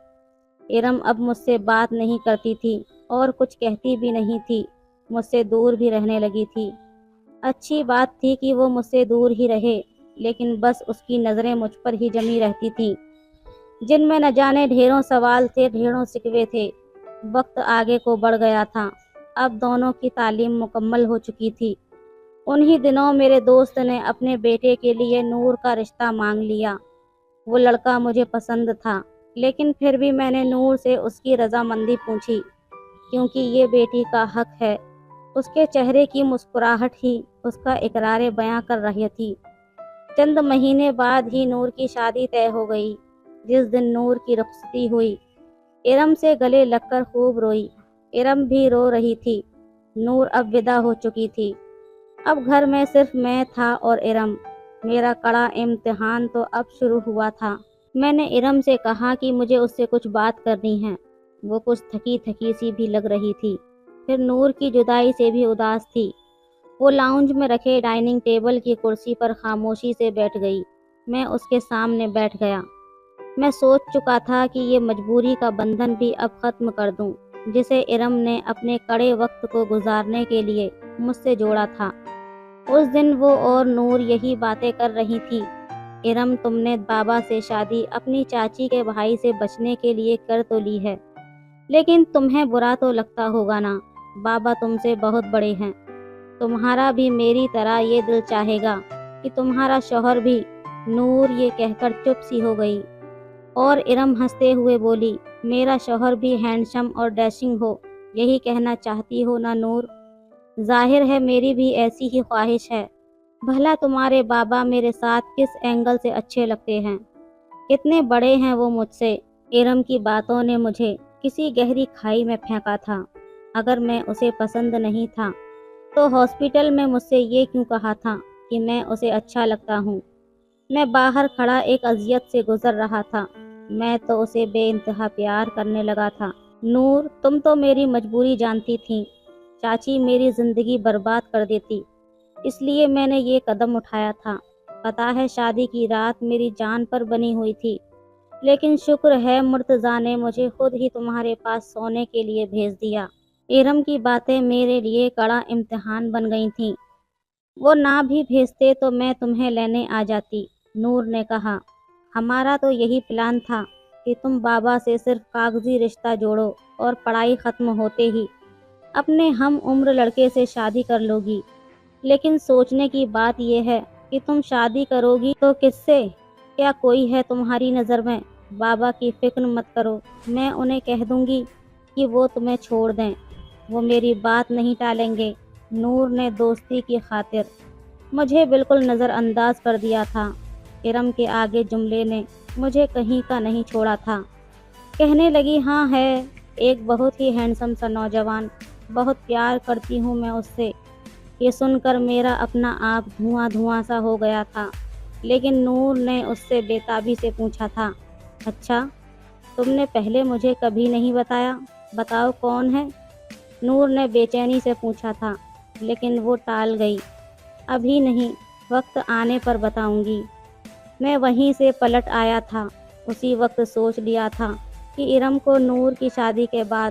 ارم اب مجھ سے بات نہیں کرتی تھی اور کچھ کہتی بھی نہیں تھی، مجھ سے دور بھی رہنے لگی تھی۔ اچھی بات تھی کہ وہ مجھ سے دور ہی رہے، لیکن بس اس کی نظریں مجھ پر ہی جمی رہتی تھیں، جن میں نہ جانے ڈھیروں سوال تھے، ڈھیروں شکوے تھے۔ وقت آگے کو بڑھ گیا تھا، اب دونوں کی تعلیم مکمل ہو چکی تھی۔ انہی دنوں میرے دوست نے اپنے بیٹے کے لیے نور کا رشتہ مانگ لیا۔ وہ لڑکا مجھے پسند تھا، لیکن پھر بھی میں نے نور سے اس کی رضامندی پوچھی، کیونکہ یہ بیٹی کا حق ہے۔ اس کے چہرے کی مسکراہٹ ہی اس کا اقرار بیاں کر رہی تھی۔ چند مہینے بعد ہی نور کی شادی طے ہو گئی۔ جس دن نور کی رخصتی ہوئی، ارم سے گلے لگ کر خوب روئی۔ ارم بھی رو رہی تھی۔ نور اب ودا ہو چکی تھی۔ اب گھر میں صرف میں تھا اور ارم۔ میرا کڑا امتحان تو اب شروع ہوا تھا۔ میں نے ارم سے کہا کہ مجھے اس سے کچھ بات کرنی ہے۔ وہ کچھ تھکی تھکی سی بھی لگ رہی تھی، پھر نور کی جدائی سے بھی اداس تھی۔ وہ لاؤنج میں رکھے ڈائننگ ٹیبل کی کرسی پر خاموشی سے بیٹھ گئی۔ میں اس کے سامنے بیٹھ گیا۔ میں سوچ چکا تھا کہ یہ مجبوری کا بندھن بھی اب ختم کر دوں، جسے ارم نے اپنے کڑے وقت کو گزارنے کے لیے مجھ سے جوڑا تھا۔ اس دن وہ اور نور یہی باتیں کر رہی تھی۔ ارم، تم نے بابا سے شادی اپنی چاچی کے بھائی سے بچنے کے لیے کر تو لی ہے، لیکن تمہیں برا تو لگتا ہوگا نا، بابا تم سے بہت بڑے ہیں۔ تمہارا بھی میری طرح یہ دل چاہے گا کہ تمہارا شوہر بھی۔ نور یہ کہہ کر چپ سی ہو گئی، اور ارم ہنستے ہوئے بولی، میرا شوہر بھی ہینڈسم اور ڈیشنگ ہو، یہی کہنا چاہتی ہو نا نور؟ ظاہر ہے میری بھی ایسی ہی خواہش ہے۔ بھلا تمہارے بابا میرے ساتھ کس اینگل سے اچھے لگتے ہیں، کتنے بڑے ہیں وہ مجھ سے۔ ارم کی باتوں نے مجھے کسی گہری کھائی میں پھینکا تھا۔ اگر میں اسے پسند نہیں تھا تو ہاسپٹل میں مجھ سے یہ کیوں کہا تھا کہ میں اسے اچھا لگتا ہوں؟ میں باہر کھڑا ایک اذیت سے گزر رہا تھا۔ میں تو اسے بے انتہا پیار کرنے لگا تھا۔ نور، تم تو میری مجبوری جانتی تھیں۔ چاچی میری زندگی برباد کر دیتی، اس لیے میں نے یہ قدم اٹھایا تھا۔ پتہ ہے شادی کی رات میری جان پر بنی ہوئی تھی، لیکن شکر ہے مرتضیٰ نے مجھے خود ہی تمہارے پاس سونے کے لیے بھیج دیا۔ ارم کی باتیں میرے لیے کڑا امتحان بن گئی تھیں۔ وہ نہ بھی بھیجتے تو میں تمہیں لینے آ جاتی۔ نور نے کہا، ہمارا تو یہی پلان تھا کہ تم بابا سے صرف کاغذی رشتہ جوڑو اور پڑھائی ختم ہوتے ہی اپنے ہم عمر لڑکے سے شادی کر لو گی۔ لیکن سوچنے کی بات یہ ہے کہ تم شادی کرو گی تو کس سے؟ کیا کوئی ہے تمہاری نظر میں؟ بابا کی فکر مت کرو، میں انہیں کہہ دوں گی کہ وہ تمہیں چھوڑ دیں، وہ میری بات نہیں ٹالیں گے۔ نور نے دوستی کی خاطر مجھے بالکل نظر انداز کر دیا تھا۔ ارم کے آگے جملے نے مجھے کہیں کا نہیں چھوڑا تھا۔ کہنے لگی، ہاں ہے ایک بہت ہی ہینڈسم سا نوجوان، بہت پیار کرتی ہوں میں اس سے۔ یہ سن کر میرا اپنا آپ دھواں دھواں سا ہو گیا تھا، لیکن نور نے اس سے بےتابی سے پوچھا تھا، اچھا تم نے پہلے مجھے کبھی نہیں بتایا، بتاؤ کون ہے؟ نور نے بے چینی سے پوچھا تھا، لیکن وہ ٹال گئی، ابھی نہیں، وقت آنے پر بتاؤں گی۔ میں وہیں سے پلٹ آیا تھا۔ اسی وقت سوچ لیا تھا کہ ارم کو نور کی شادی کے بعد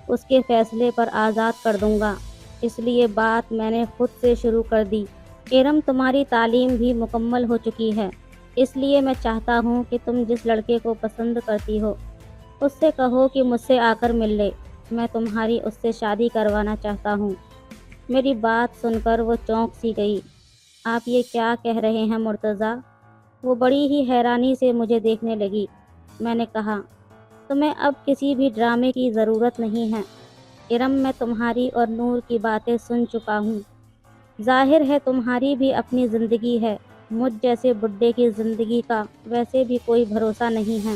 اس کے فیصلے پر آزاد کر دوں گا، اس لیے بات میں نے خود سے شروع کر دی۔ ارم، تمہاری تعلیم بھی مکمل ہو چکی ہے، اس لیے میں چاہتا ہوں کہ تم جس لڑکے کو پسند کرتی ہو اس سے کہو کہ مجھ سے آ کر مل لے، میں تمہاری اس سے شادی کروانا چاہتا ہوں۔ میری بات سن کر وہ چونک سی گئی۔ آپ یہ کیا کہہ رہے ہیں مرتضیٰ؟ وہ بڑی ہی حیرانی سے مجھے دیکھنے لگی۔ میں نے کہا، تمہیں اب کسی بھی ڈرامے کی ضرورت نہیں ہے ارم، میں تمہاری اور نور کی باتیں سن چکا ہوں۔ ظاہر ہے تمہاری بھی اپنی زندگی ہے، مجھ جیسے بڈھے کی زندگی کا ویسے بھی کوئی بھروسہ نہیں ہے،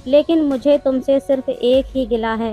لیکن مجھے تم سے صرف ایک ہی گلہ ہے